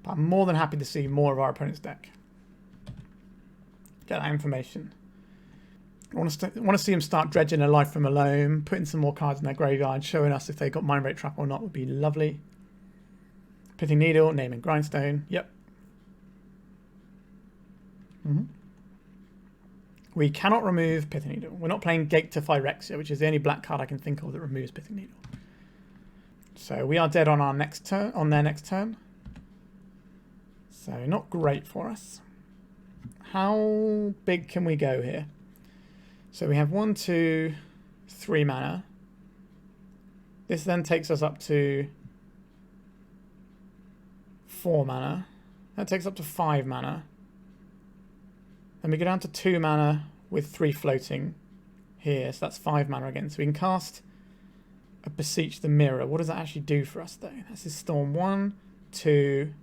But I'm more than happy to see more of our opponent's deck. Get that information. I want to see them start dredging a Life from a Loam, putting some more cards in their graveyard, showing us if they got Mind Break Trap or not would be lovely. Pithy Needle, naming Grindstone. Yep. We cannot remove Pithy Needle. We're not playing Gate to Phyrexia, which is the only black card I can think of that removes Pithy Needle. So we are dead on our next turn, on their next turn. So not great for us. How big can we go here? So we have 1, 2, 3 mana. This then takes us up to 4 mana. That takes up to 5 mana. Then we go down to 2 mana with 3 floating here. So that's 5 mana again. So we can cast a Beseech the Mirror. What does that actually do for us though? That's his Storm 1, 2.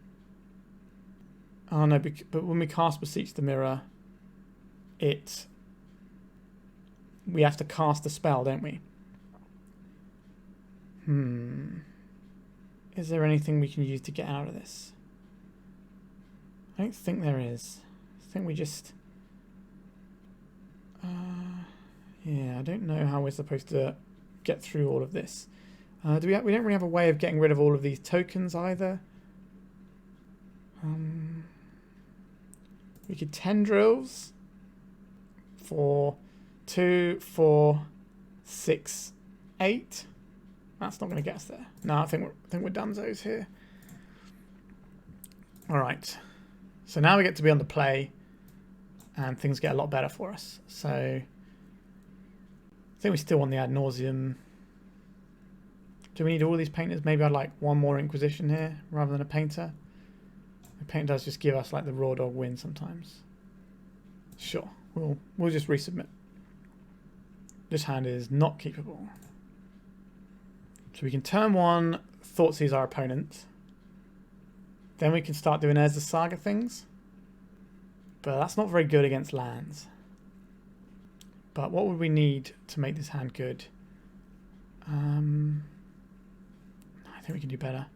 Oh no, but when we cast Beseech the Mirror, we have to cast a spell, don't we? Is there anything we can use to get out of this? I don't think there is. I think we just... yeah, I don't know how we're supposed to get through all of this. We don't really have a way of getting rid of all of these tokens either. We could Tendrils for 2, 4, 6, 8. That's not going to get us there. No, I think we're donezo's here. All right. So now we get to be on the play, and things get a lot better for us. So I think we still want the Ad Nauseam. Do we need all these painters? Maybe I'd like one more Inquisition here rather than a painter. The painter does just give us like the raw dog win sometimes. Sure, we'll just resubmit. This hand is not keepable. So we can turn 1, Thoughtseize our opponent. Then we can start doing Urza Saga things. But that's not very good against lands. But what would we need to make this hand good? I think we can do better.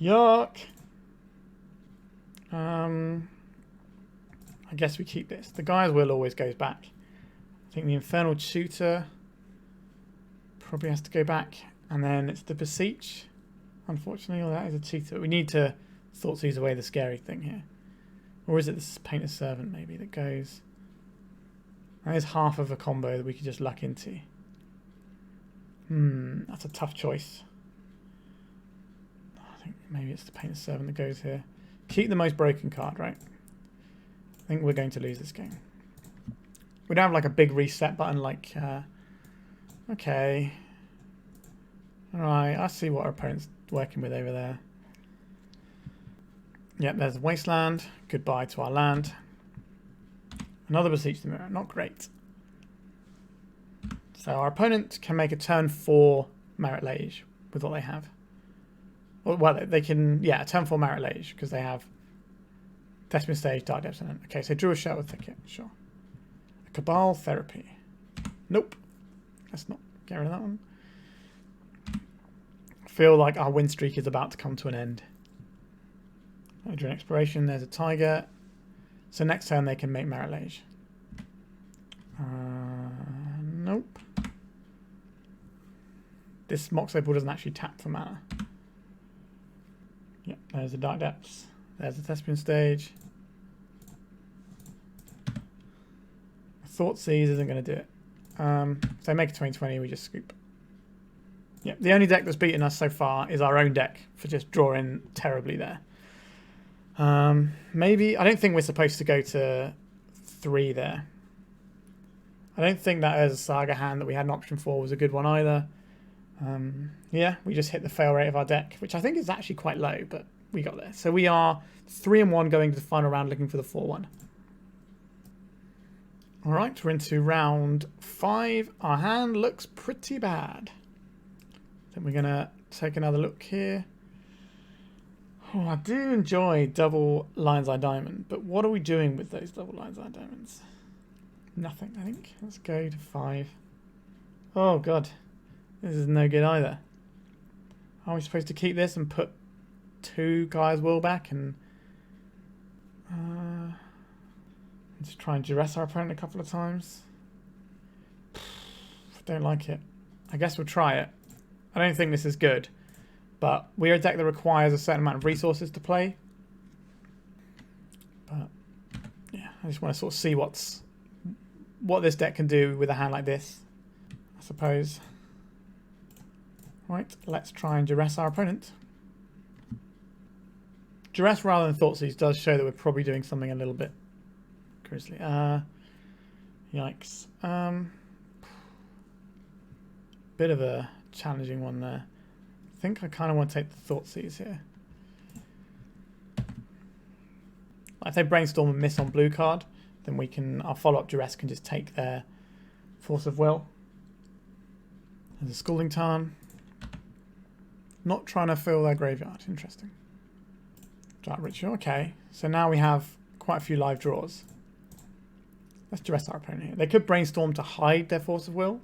Yuck! I guess we keep this. The Gaia's Will always goes back. I think the Infernal Tutor probably has to go back. And then it's the Beseech. Unfortunately, or that is a Tutor. We need to Thoughtseize away the scary thing here. Or is it this Painter's Servant maybe that goes... That is half of a combo that we could just luck into. That's a tough choice. I think maybe it's the Painter's Servant that goes here. Keep the most broken card, right? I think we're going to lose this game. We don't have like a big reset button like... okay. Alright, I see what our opponent's working with over there. Yep, there's a Wasteland. Goodbye to our land. Another Beseech the Mirror. Not great. So our opponent can make a turn 4 Merit Lage with what they have. Well, they can... Yeah, a turn 4 Merit Lage because they have Thespian Stage, Dark Depths, and... Okay, so drew a Sheoldred Thicket. Sure. A Cabal Therapy. Nope. Let's not get rid of that one. I feel like our win streak is about to come to an end. I drew an Exploration. There's a Tiger. So next turn they can make Merit Lage. Nope. This Mox Opal doesn't actually tap for mana. Yep, there's the Dark Depths. There's the Thespian Stage. Thoughtseize isn't going to do it. So make a 20/20, we just scoop. Yeah, the only deck that's beaten us so far is our own deck for just drawing terribly there. Maybe, I don't think we're supposed to go to 3 there. I don't think that as a Saga hand that we had an option for was a good one either. Yeah, we just hit the fail rate of our deck, which I think is actually quite low, but we got there. So we are 3-1 going to the final round looking for the 4-1. All right, we're into round 5. Our hand looks pretty bad. I think we're going to take another look here. Oh, I do enjoy double Lion's Eye Diamond, but what are we doing with those double Lion's Eye Diamonds? Nothing, I think. Let's go to 5. Oh, God. This is no good either. Are we supposed to keep this and put 2 Gaia's Will back and just try and duress our opponent a couple of times? I don't like it. I guess we'll try it. I don't think this is good, but we're a deck that requires a certain amount of resources to play. But yeah, I just want to sort of see what this deck can do with a hand like this, I suppose. Right, let's try and duress our opponent. Duress rather than Thoughtseize does show that we're probably doing something a little bit grisly. Yikes. Bit of a challenging one there. I think I kind of want to take the Thoughtseize here. If they brainstorm and miss on blue card, then we can, our follow-up Duress can just take their Force of Will. There's a Scalding Tarn. Not trying to fill their graveyard. Interesting. Dark Ritual. Okay. So now we have quite a few live draws. Let's duress our opponent here. They could brainstorm to hide their Force of Will.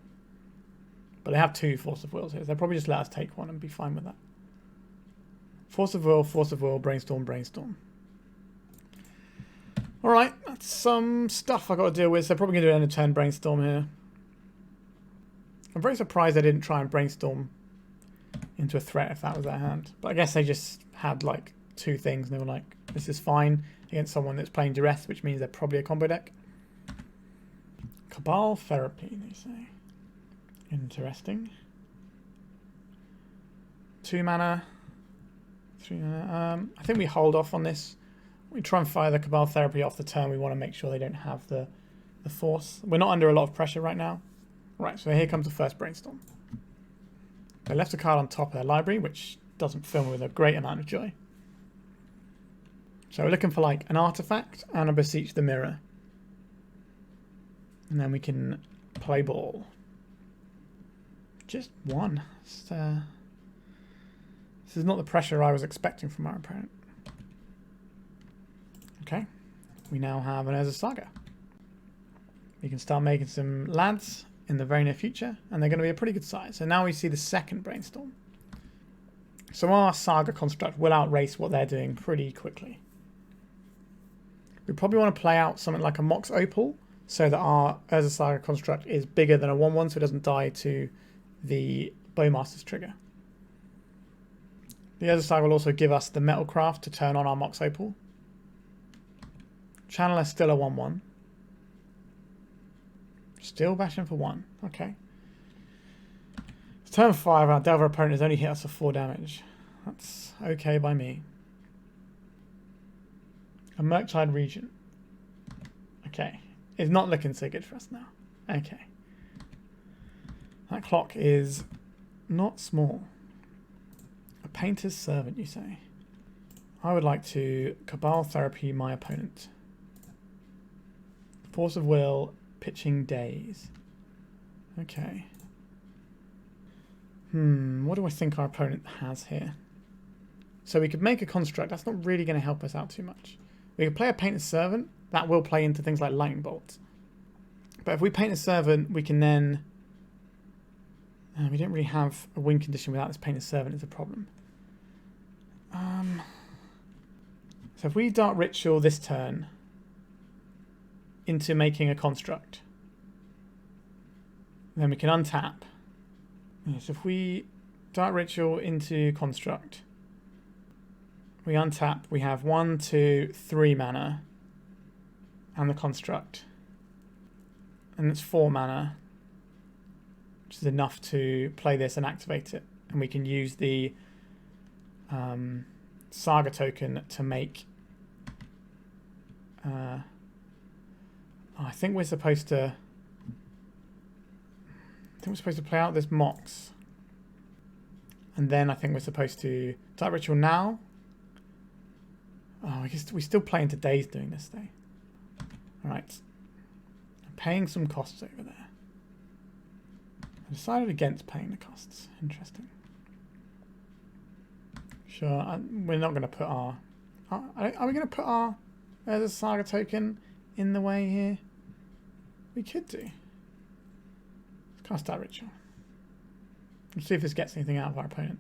But they have 2 Force of Wills here. So they'll probably just let us take one and be fine with that. Force of Will, brainstorm, brainstorm. Alright, that's some stuff I've got to deal with. So they're probably going to do an end of turn brainstorm here. I'm very surprised they didn't try and brainstorm into a threat if that was their hand. But I guess they just had like 2 things and they were like, this is fine against someone that's playing Duress, which means they're probably a combo deck. Cabal Therapy, they say. Interesting. 2 mana. 3 mana. I think we hold off on this. We try and fire the Cabal Therapy off the turn. We want to make sure they don't have the force. We're not under a lot of pressure right now. Right, so here comes the first brainstorm. They left a card on top of their library, which doesn't fill me with a great amount of joy. So we're looking for like an artifact and a Beseech the Mirror. And then we can play ball. Just 1. This is not the pressure I was expecting from our opponent. Okay, we now have an Urza Saga. We can start making some lads in the very near future, and they're going to be a pretty good size. So now we see the second brainstorm. So our Saga construct will outrace what they're doing pretty quickly. We probably want to play out something like a Mox Opal, so that our Urza Saga construct is bigger than a 1/1, so it doesn't die to the Bowmaster's trigger. The Urza Saga will also give us the Metalcraft to turn on our Mox Opal. Channeler still a 1/1. Still bashing for 1. Okay. It's turn 5, our Delver opponent has only hit us for 4 damage. That's okay by me. A Murktide Regent. Okay. It's not looking so good for us now. Okay. That clock is not small. A Painter's Servant, you say? I would like to Cabal Therapy my opponent. Force of Will, pitching Days. Okay. What do I think our opponent has here? So we could make a construct. That's not really going to help us out too much. We could play a Painter's Servant. That will play into things like Lightning Bolt. But if we Painter's Servant, we can then... we don't really have a win condition without this Painter's Servant is a problem. So if we Dark Ritual this turn into making a construct, then we can untap. So if we Dark Ritual into construct, we untap, we have 1, 2, 3 mana and the construct, and it's 4 mana, which is enough to play this and activate it. And we can use the Saga token to make... I think we're supposed to... play out this Mox. And then I think we're supposed to... Dark Ritual now? Oh, I guess we still play into days doing this though. Alright. I'm paying some costs over there. I decided against paying the costs. Interesting. Sure, we're not going to put our... Are we going to put our... There's a Saga token in the way here? We could do. Let's cast Dark Ritual. Let's see if this gets anything out of our opponent.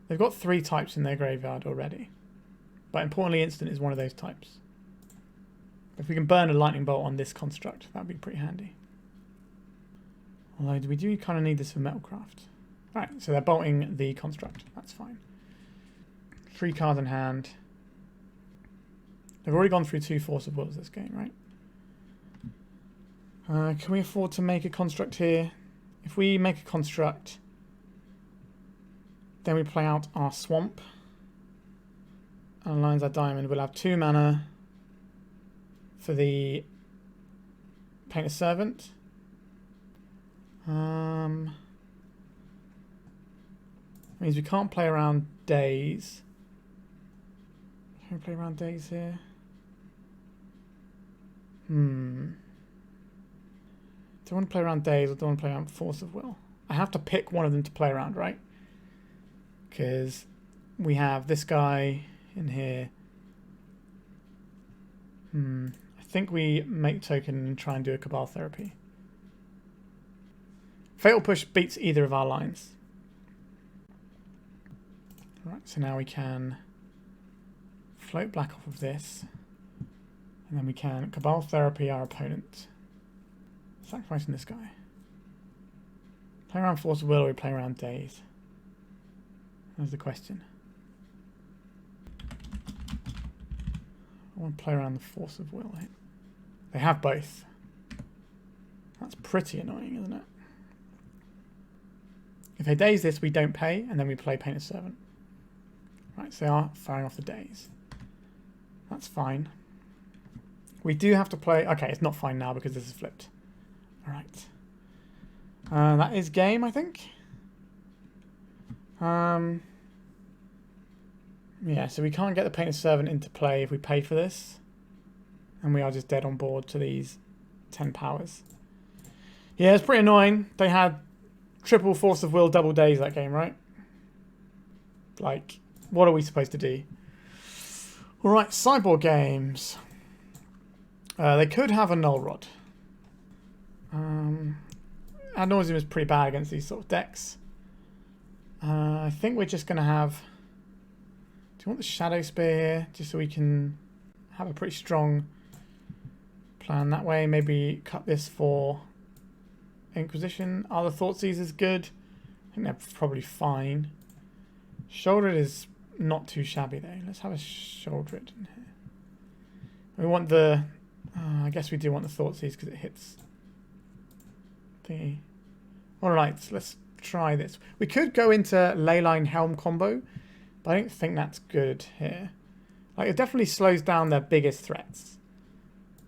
They've got 3 types in their graveyard already. But importantly, instant is one of those types. If we can burn a lightning bolt on this construct, that would be pretty handy. Although we do kind of need this for Metalcraft. Right, so they're bolting the construct. That's fine. 3 cards in hand. They've already gone through 2 Force of Wills this game, right? Can we afford to make a construct here? If we make a construct, then we play out our Swamp. And lines our Diamond. We'll have 2 mana for the Painter's Servant. Means we can't play around days. Can we play around days here? Do I want to play around days or do I want to play around Force of Will? I have to pick one of them to play around, right? Because we have this guy in here. I think we make token and try and do a Cabal Therapy. Fatal Push beats either of our lines. Right, so now we can float black off of this. And then we can Cabal Therapy our opponent. Sacrificing this guy. Play around Force of Will or we play around days? That's the question. I want to play around the Force of Will. They have both. That's pretty annoying, isn't it? If they daze this, we don't pay, and then we play Painter's Servant. Right, so they are firing off the daze. That's fine. We do have to play... Okay, it's not fine now because this is flipped. Alright. That is game, I think. Yeah, so we can't get the Painter's Servant into play if we pay for this. And we are just dead on board to these 10 powers. Yeah, it's pretty annoying. They had triple Force of Will, double days that game, right? Like, what are we supposed to do? Alright, sideboard games. They could have a Null Rod. Ad Nauseam is pretty bad against these sort of decks. I think we're just going to have... Do you want the Shadowspear here? Just so we can have a pretty strong plan that way. Maybe cut this for Inquisition. Are the Thoughtseizes good? I think they're probably fine. Sheoldred is not too shabby though. Let's have a Sheoldred in here. We want the... I guess we do want the Thoughtseize because it hits thingy. Alright, so let's try this. We could go into Leyline Helm combo, but I don't think that's good here. Like, it definitely slows down their biggest threats.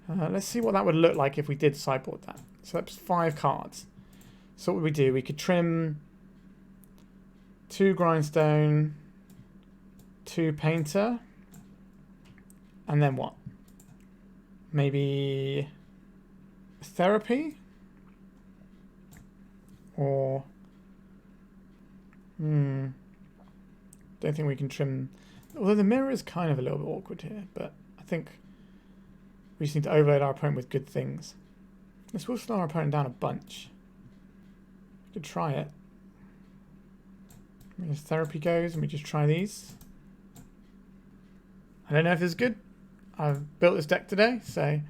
Let's see what that would look like if we did sideboard that. So that's 5 cards. So what would we do? We could trim 2 Grindstone, 2 Painter, and then what? Maybe Therapy? Or... don't think we can trim... Although the mirror is kind of a little bit awkward here, but I think we just need to overload our opponent with good things. This will slow our opponent down a bunch. We could try it. As Therapy goes, and we just try these. I don't know if this is good. I've built this deck today, so...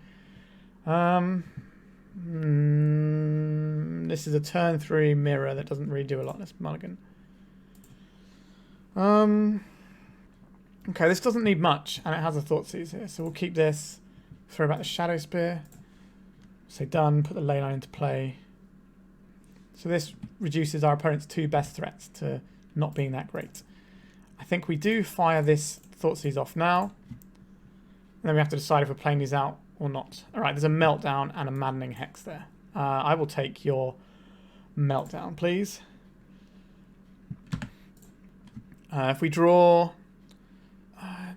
this is a turn 3 mirror that doesn't really do a lot. Let's mulligan. Okay, this doesn't need much, and it has a Thoughtseize here, so we'll keep this. Throw back the Shadowspear. Say done, put the Leyline into play. So this reduces our opponent's 2 best threats to not being that great. I think we do fire this Thoughtseize off now. And then we have to decide if we're playing these out or not. Alright, there's a Meltdown and a Maddening Hex there. I will take your Meltdown, please. If we draw...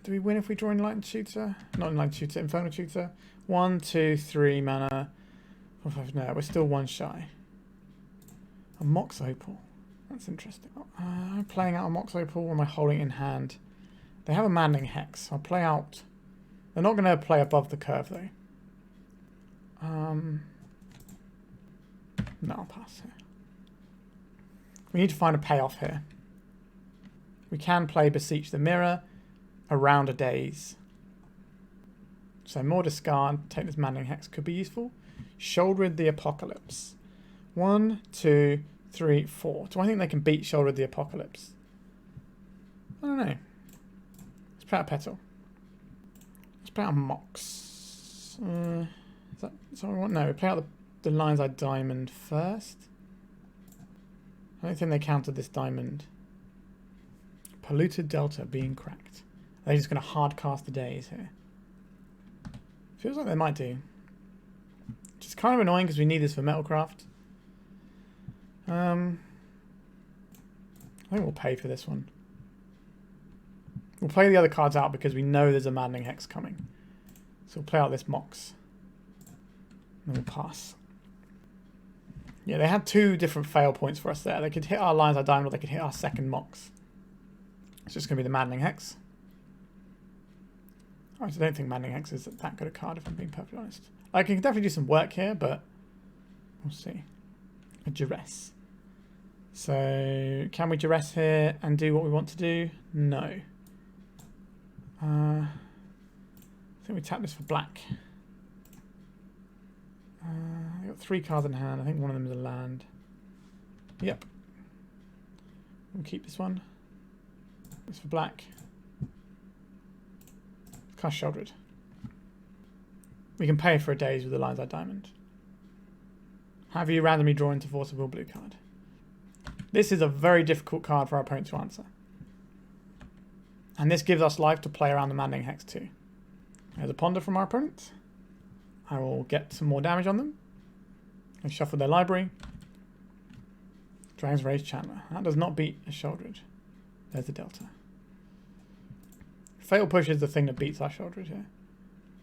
do we win if we draw Enlightened Tutor? Not Enlightened Tutor, Infernal Tutor. 1, 2, 3 mana. 4, 5, no, we're still 1 shy. A Mox Opal. That's interesting. I'm playing out a Mox Opal, or am I holding it in hand? They have a Maddening Hex. I'll play out... They're not going to play above the curve, though. No, I'll pass here. We need to find a payoff here. We can play Beseech the Mirror around a daze. So more discard, take this Maddening Hex could be useful. Sheoldred the Apocalypse. 1, 2, 3, 4. Do I think they can beat Sheoldred the Apocalypse? I don't know. Let's play out Petal. Let's play out Mox. Is that what we want? No, we play out the Lion's Eye Diamond first. I don't think they countered this diamond. Polluted Delta being cracked. Are they just going to hard cast the days here? Feels like they might do. Which is kind of annoying because we need this for Metalcraft. I think we'll pay for this one. We'll play the other cards out because we know there's a Maddening Hex coming. So we'll play out this Mox. And we'll pass. Yeah, they had 2 different fail points for us there. They could hit our Lion's Eye Diamond or they could hit our second Mox. It's just going to be the Maddening Hex. I don't think Maddening Hex is that good a card, if I'm being perfectly honest. I can definitely do some work here, but we'll see. A Duress. So, can we Duress here and do what we want to do? No. I think we tap this for black. I've got 3 cards in hand. I think one of them is a land. Yep. We'll keep this one. This for black. Cast Sheoldred. We can pay for a daze with the Lion's Eye Diamond. Have you randomly draw into Force of Will blue card? This is a very difficult card for our opponent to answer. And this gives us life to play around the Maddening Hex too. There's a Ponder from our opponent. I will get some more damage on them. And shuffle their library. Dragon's Rage Chandler. That does not beat a Sheoldred. There's the Delta. Fatal Push is the thing that beats our Sheoldred here.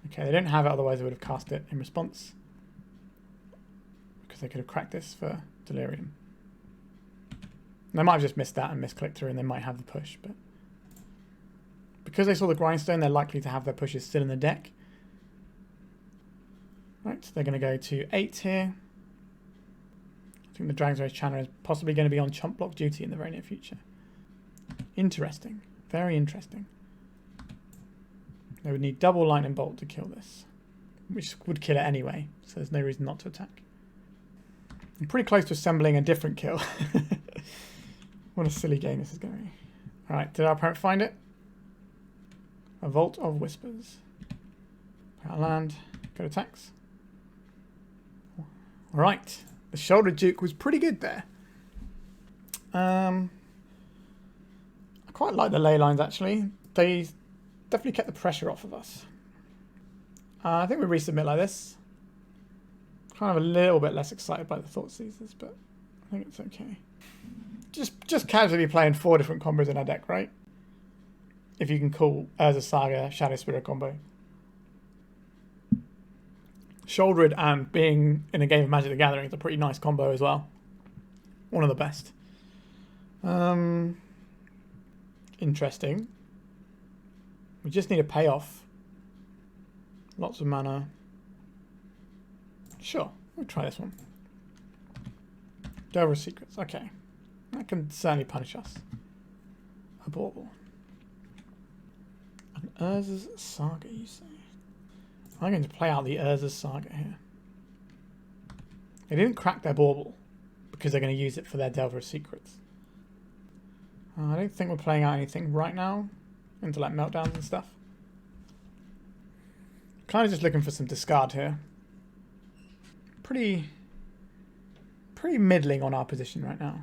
Okay, they don't have it, otherwise they would have cast it in response. Because they could have cracked this for Delirium. And they might have just missed that and misclicked through and they might have the push, but... Because they saw the Grindstone, they're likely to have their pushes still in the deck. Right, they're going to go to 8 here. I think the Dragon's Rage Chandler is possibly going to be on chump block duty in the very near future. Interesting. Very interesting. They would need double Lightning Bolt to kill this, which would kill it anyway, so there's no reason not to attack. I'm pretty close to assembling a different kill. What a silly game this is going to be. Alright, did our opponent find it? A Vault of Whispers. Power land, go to attacks. Alright, the Sheoldred Duke was pretty good there. I quite like the ley lines actually. They definitely kept the pressure off of us. I think we resubmit like this. Kind of a little bit less excited by the Thoughtseizes, but I think it's okay. Just casually playing 4 different combos in our deck, right? If you can call Urza Saga Shadowspear combo. Sheoldred and being in a game of Magic the Gathering is a pretty nice combo as well. One of the best. Interesting. We just need a payoff. Lots of mana. Sure, we'll try this one. Delver of Secrets, okay. That can certainly punish us. A bauble. An Urza's Saga, you say? I'm going to play out the Urza's Saga here. They didn't crack their bauble because they're going to use it for their Delver of Secrets. I don't think we're playing out anything right now into like meltdowns and stuff. Kind of just looking for some discard here. Pretty pretty middling on our position right now.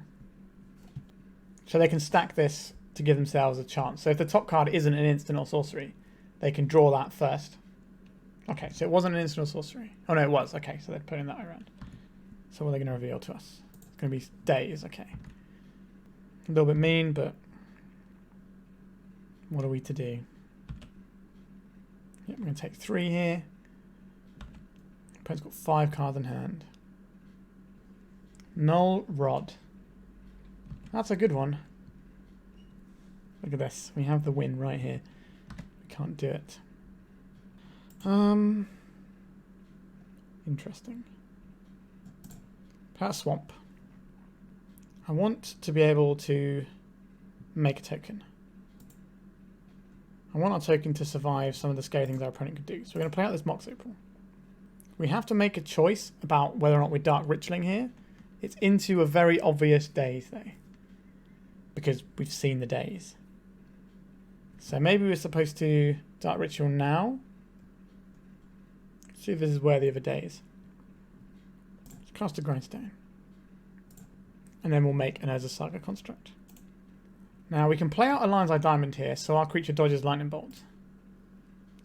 So they can stack this to give themselves a chance. So if the top card isn't an instant or sorcery, they can draw that first. Okay, so it wasn't an instant or sorcery. Oh no, it was. Okay, so they're putting that around. So what are they going to reveal to us? It's going to be days, okay. A little bit mean, but what are we to do? Yep, I'm going to take 3 here. Opponent's got 5 cards in hand. Null Rod. That's a good one. Look at this. We have the win right here. We can't do it. Interesting. Power Swamp. I want to be able to make a token. I want our token to survive some of the scary things our opponent could do. So we're going to play out this Mox Opal. We have to make a choice about whether or not we're Dark Ritualing here. It's into a very obvious daze though, because we've seen the daze. So maybe we're supposed to Dark Ritual now. See if this is worthy of a daze. Let's cast a Grindstone. And then we'll make an Urza Saga construct. Now we can play out a Lion's Eye Diamond here, so our creature dodges Lightning Bolts.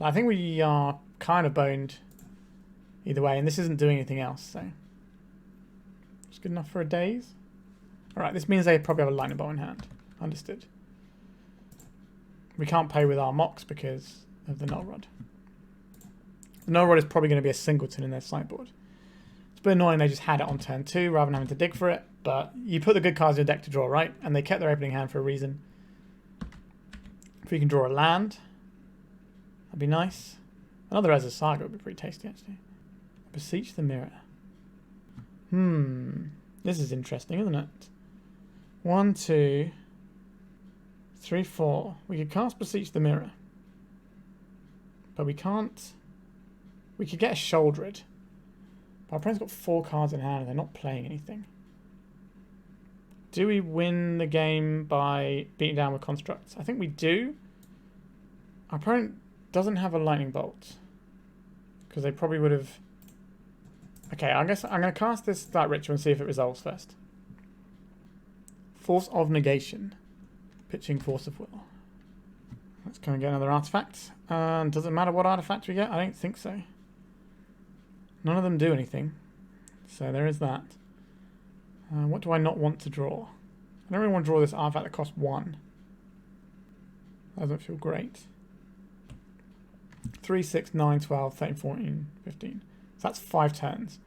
I think we are kind of boned either way, and this isn't doing anything else, so it's good enough for a daze. Alright, this means they probably have a Lightning Bolt in hand. Understood. We can't play with our Mox because of the Null Rod. The Null Rod is probably going to be a singleton in their sideboard. It's a bit annoying they just had it on turn 2 rather than having to dig for it, but you put the good cards in your deck to draw, right? And they kept their opening hand for a reason. If we can draw a land, that'd be nice. Another Urza Saga would be pretty tasty, actually. Beseech the Mirror. This is interesting, isn't it? 1, 2, 3, 4. We could cast Beseech the Mirror. But we can't... We could get a Sheoldred. But our opponent's got 4 cards in hand and they're not playing anything. Do we win the game by beating down with constructs? I think we do. Our opponent doesn't have a Lightning Bolt. Because they probably would have... Okay, I guess I'm going to cast this Dark Ritual and see if it resolves first. Force of Negation. Pitching Force of Will. Let's go and get another artifact. Does it matter what artifact we get? I don't think so. None of them do anything. So there is that. What do I not want to draw? I don't really want to draw this artifact that costs 1. That doesn't feel great. 3, 6, 9, 12, 13, 14, 15. So that's 5 turns.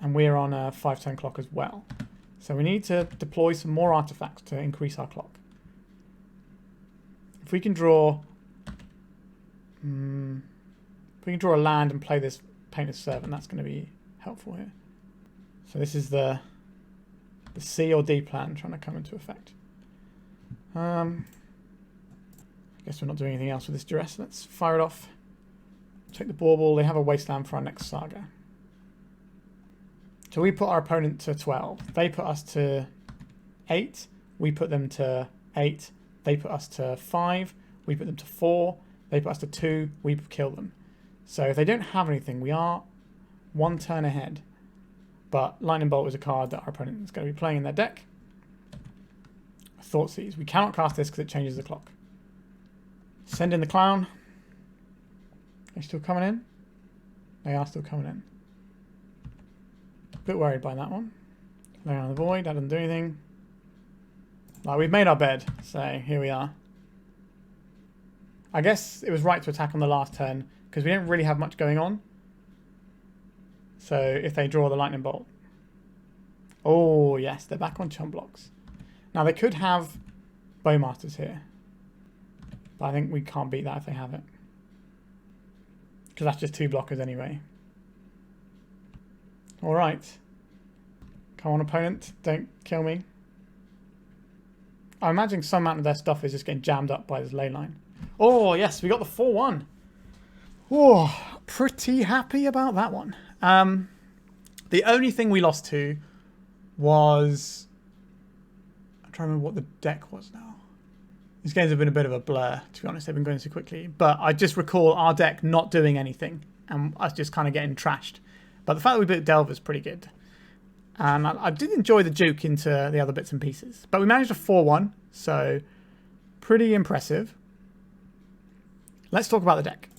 And we're on a 5-turn clock as well. So we need to deploy some more artifacts to increase our clock. If we can draw... if we can draw a land and play this Painter's Servant, that's going to be helpful here. So this is the C or D plan trying to come into effect. I guess we're not doing anything else with this Duress. Let's fire it off. Take the bauble. They have a wasteland for our next Saga. So we put our opponent to 12. They put us to 8. We put them to 8. They put us to 5. We put them to 4. They put us to 2. We kill them. So if they don't have anything, we are 1 turn ahead. But Lightning Bolt is a card that our opponent is going to be playing in their deck. Thoughtseize. We cannot cast this because it changes the clock. Send in the Clown. Are they still coming in? They are still coming in. A bit worried by that one. Lay on the Void. That doesn't do anything. Like, we've made our bed, so here we are. I guess it was right to attack on the last turn because we didn't really have much going on. So if they draw the Lightning Bolt. Oh, yes, they're back on chump blocks. Now, they could have Bowmasters here. But I think we can't beat that if they have it. Because that's just 2 blockers anyway. Alright. Come on, opponent. Don't kill me. I imagine some amount of their stuff is just getting jammed up by this Leyline. Oh, yes, we got the 4-1. Oh, pretty happy about that one. The only thing we lost to was... I'm trying to remember what the deck was now. These games have been a bit of a blur, to be honest. They've been going so quickly. But I just recall our deck not doing anything and us just kind of getting trashed. But the fact that we beat Delver is pretty good. And I did enjoy the juke into the other bits and pieces. But we managed a 4-1, so pretty impressive. Let's talk about the deck.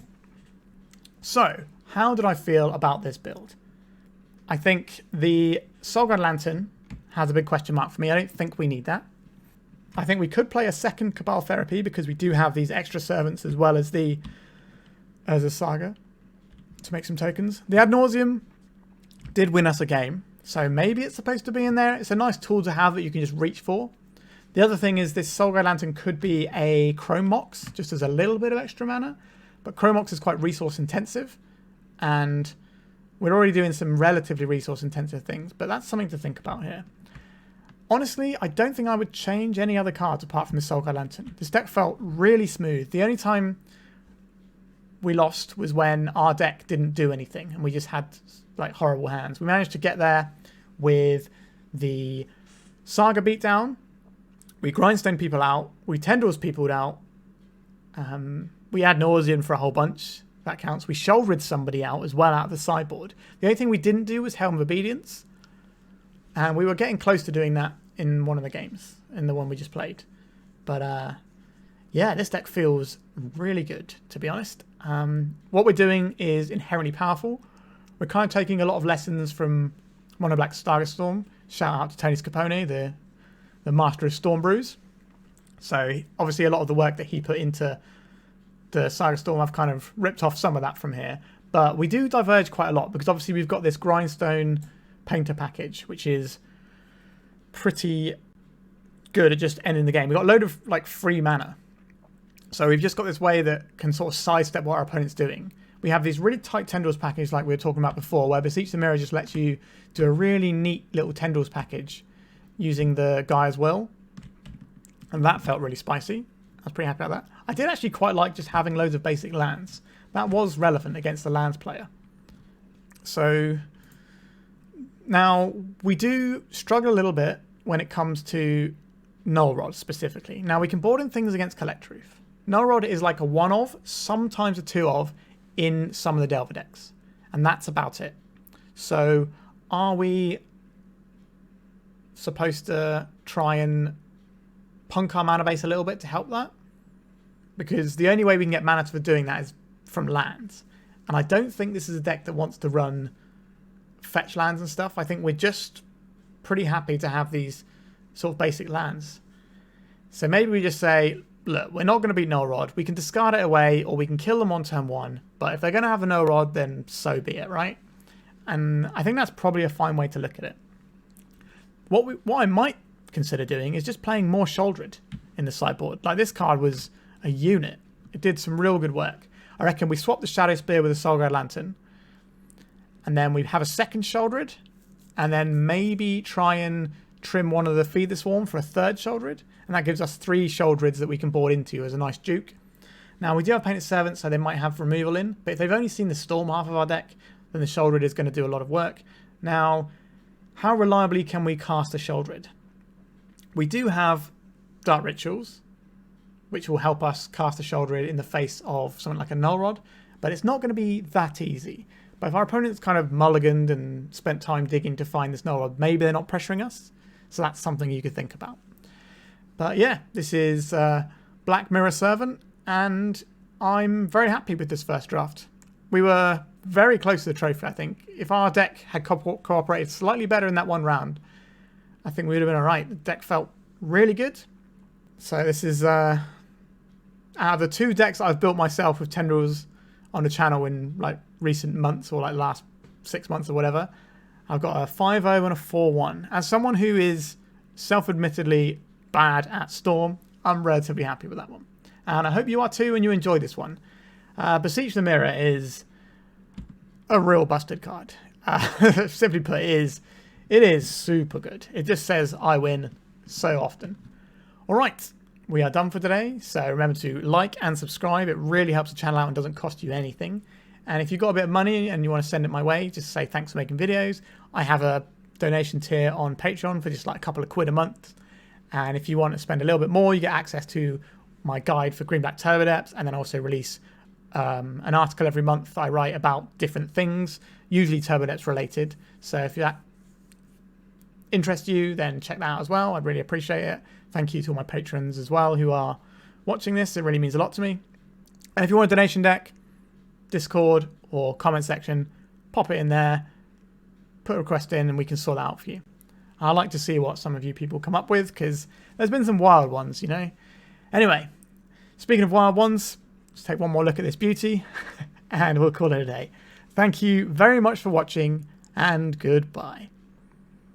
So, how did I feel about this build? I think the Soulguard Lantern has a big question mark for me. I don't think we need that. I think we could play a second Cabal Therapy because we do have these extra servants as well as a Saga to make some tokens. The Ad Nauseam did win us a game, so maybe it's supposed to be in there. It's a nice tool to have that you can just reach for. The other thing is this Soulguard Lantern could be a Chrome Mox, just as a little bit of extra mana. But Chrome Mox is quite resource intensive, and we're already doing some relatively resource intensive things, but that's something to think about here. Honestly, I don't think I would change any other cards apart from the Soulguard Lantern. This deck felt really smooth. The only time we lost was when our deck didn't do anything and we just had like horrible hands. We managed to get there with the Saga beatdown. We Grindstone people out. We Tendrils people out. We Ad Nauseam for a whole bunch. That counts. We Sheoldred somebody out as well out of the sideboard. The only thing we didn't do was Helm of Obedience. And we were getting close to doing that in one of the games, in the one we just played. But yeah, this deck feels really good, to be honest. What we're doing is inherently powerful. We're kind of taking a lot of lessons from monoblack Saga Storm. Shout out to Tony Scapone, the master of Storm brews. So obviously a lot of the work that he put into the Saga Storm, I've kind of ripped off some of that from here. But we do diverge quite a lot because obviously we've got this Grindstone Painter package, which is pretty good at just ending the game. We've got a load of like free mana. So we've just got this way that can sort of sidestep what our opponent's doing. We have these really tight Tendrils package like we were talking about before, where Beseech the Mirror just lets you do a really neat little Tendrils package using the Gaea's Will. And that felt really spicy. I was pretty happy about that. I did actually quite like just having loads of basic lands. That was relevant against the lands player. So now, we do struggle a little bit when it comes to Null Rod specifically. Now, we can board in things against Collect Roof. Null Rod is like a 1 of, sometimes a 2 of, in some of the Delver decks. And that's about it. So, are we supposed to try and punk our mana base a little bit to help that? Because the only way we can get mana for doing that is from lands. And I don't think this is a deck that wants to run fetch lands and stuff. I think we're just pretty happy to have these sort of basic lands. So maybe we just say, look, we're not going to beat Null Rod. We can discard it away or we can kill them on turn 1. But if they're going to have a Null Rod, then so be it, right? And I think that's probably a fine way to look at it. What I might consider doing is just playing more Sheoldred in the sideboard. Like this card was a unit. It did some real good work. I reckon we swap the Shadowspear with a Soulguard Lantern. And then we have a second Sheoldred. And then maybe try and trim one of the Feed the Swarm for a third Sheoldred. And that gives us 3 Sheoldreds that we can board into as a nice juke. Now, we do have Painted Servants, so they might have removal in. But if they've only seen the Storm half of our deck, then the Sheoldred is going to do a lot of work. Now, how reliably can we cast a Sheoldred? We do have Dark Rituals, which will help us cast a Sheoldred in the face of something like a Null Rod. But it's not going to be that easy. But if our opponent's kind of mulliganed and spent time digging to find this Null Rod, maybe they're not pressuring us. So that's something you could think about. But yeah, this is Black Mirror Servant, and I'm very happy with this first draft. We were very close to the trophy, I think. If our deck had cooperated slightly better in that one round, I think we would have been alright. The deck felt really good. So this is out of the 2 decks I've built myself with Tendrils on the channel in like recent months or like last 6 months or whatever, I've got a 5-0 and a 4-1. As someone who is self-admittedly bad at Storm, I'm relatively happy with that one. And I hope you are too and you enjoy this one. Beseech the Mirror is a real busted card. Simply put, it is super good. It just says I win so often. Alright, we are done for today. So remember to like and subscribe. It really helps the channel out and doesn't cost you anything. And if you've got a bit of money and you want to send it my way, just say thanks for making videos. I have a donation tier on Patreon for just like a couple of quid a month. And if you want to spend a little bit more, you get access to my guide for Green-Black Turbo Depths, and then also release an article every month I write about different things, usually Turbo Depths related. So if that interests you, then check that out as well. I'd really appreciate it. Thank you to all my patrons as well who are watching this. It really means a lot to me. And if you want a donation deck, Discord or comment section, pop it in there, put a request in, and we can sort that out for you. I'd like to see what some of you people come up with, because there's been some wild ones, you know. Anyway, speaking of wild ones, let's take one more look at this beauty, and we'll call it a day. Thank you very much for watching, and goodbye.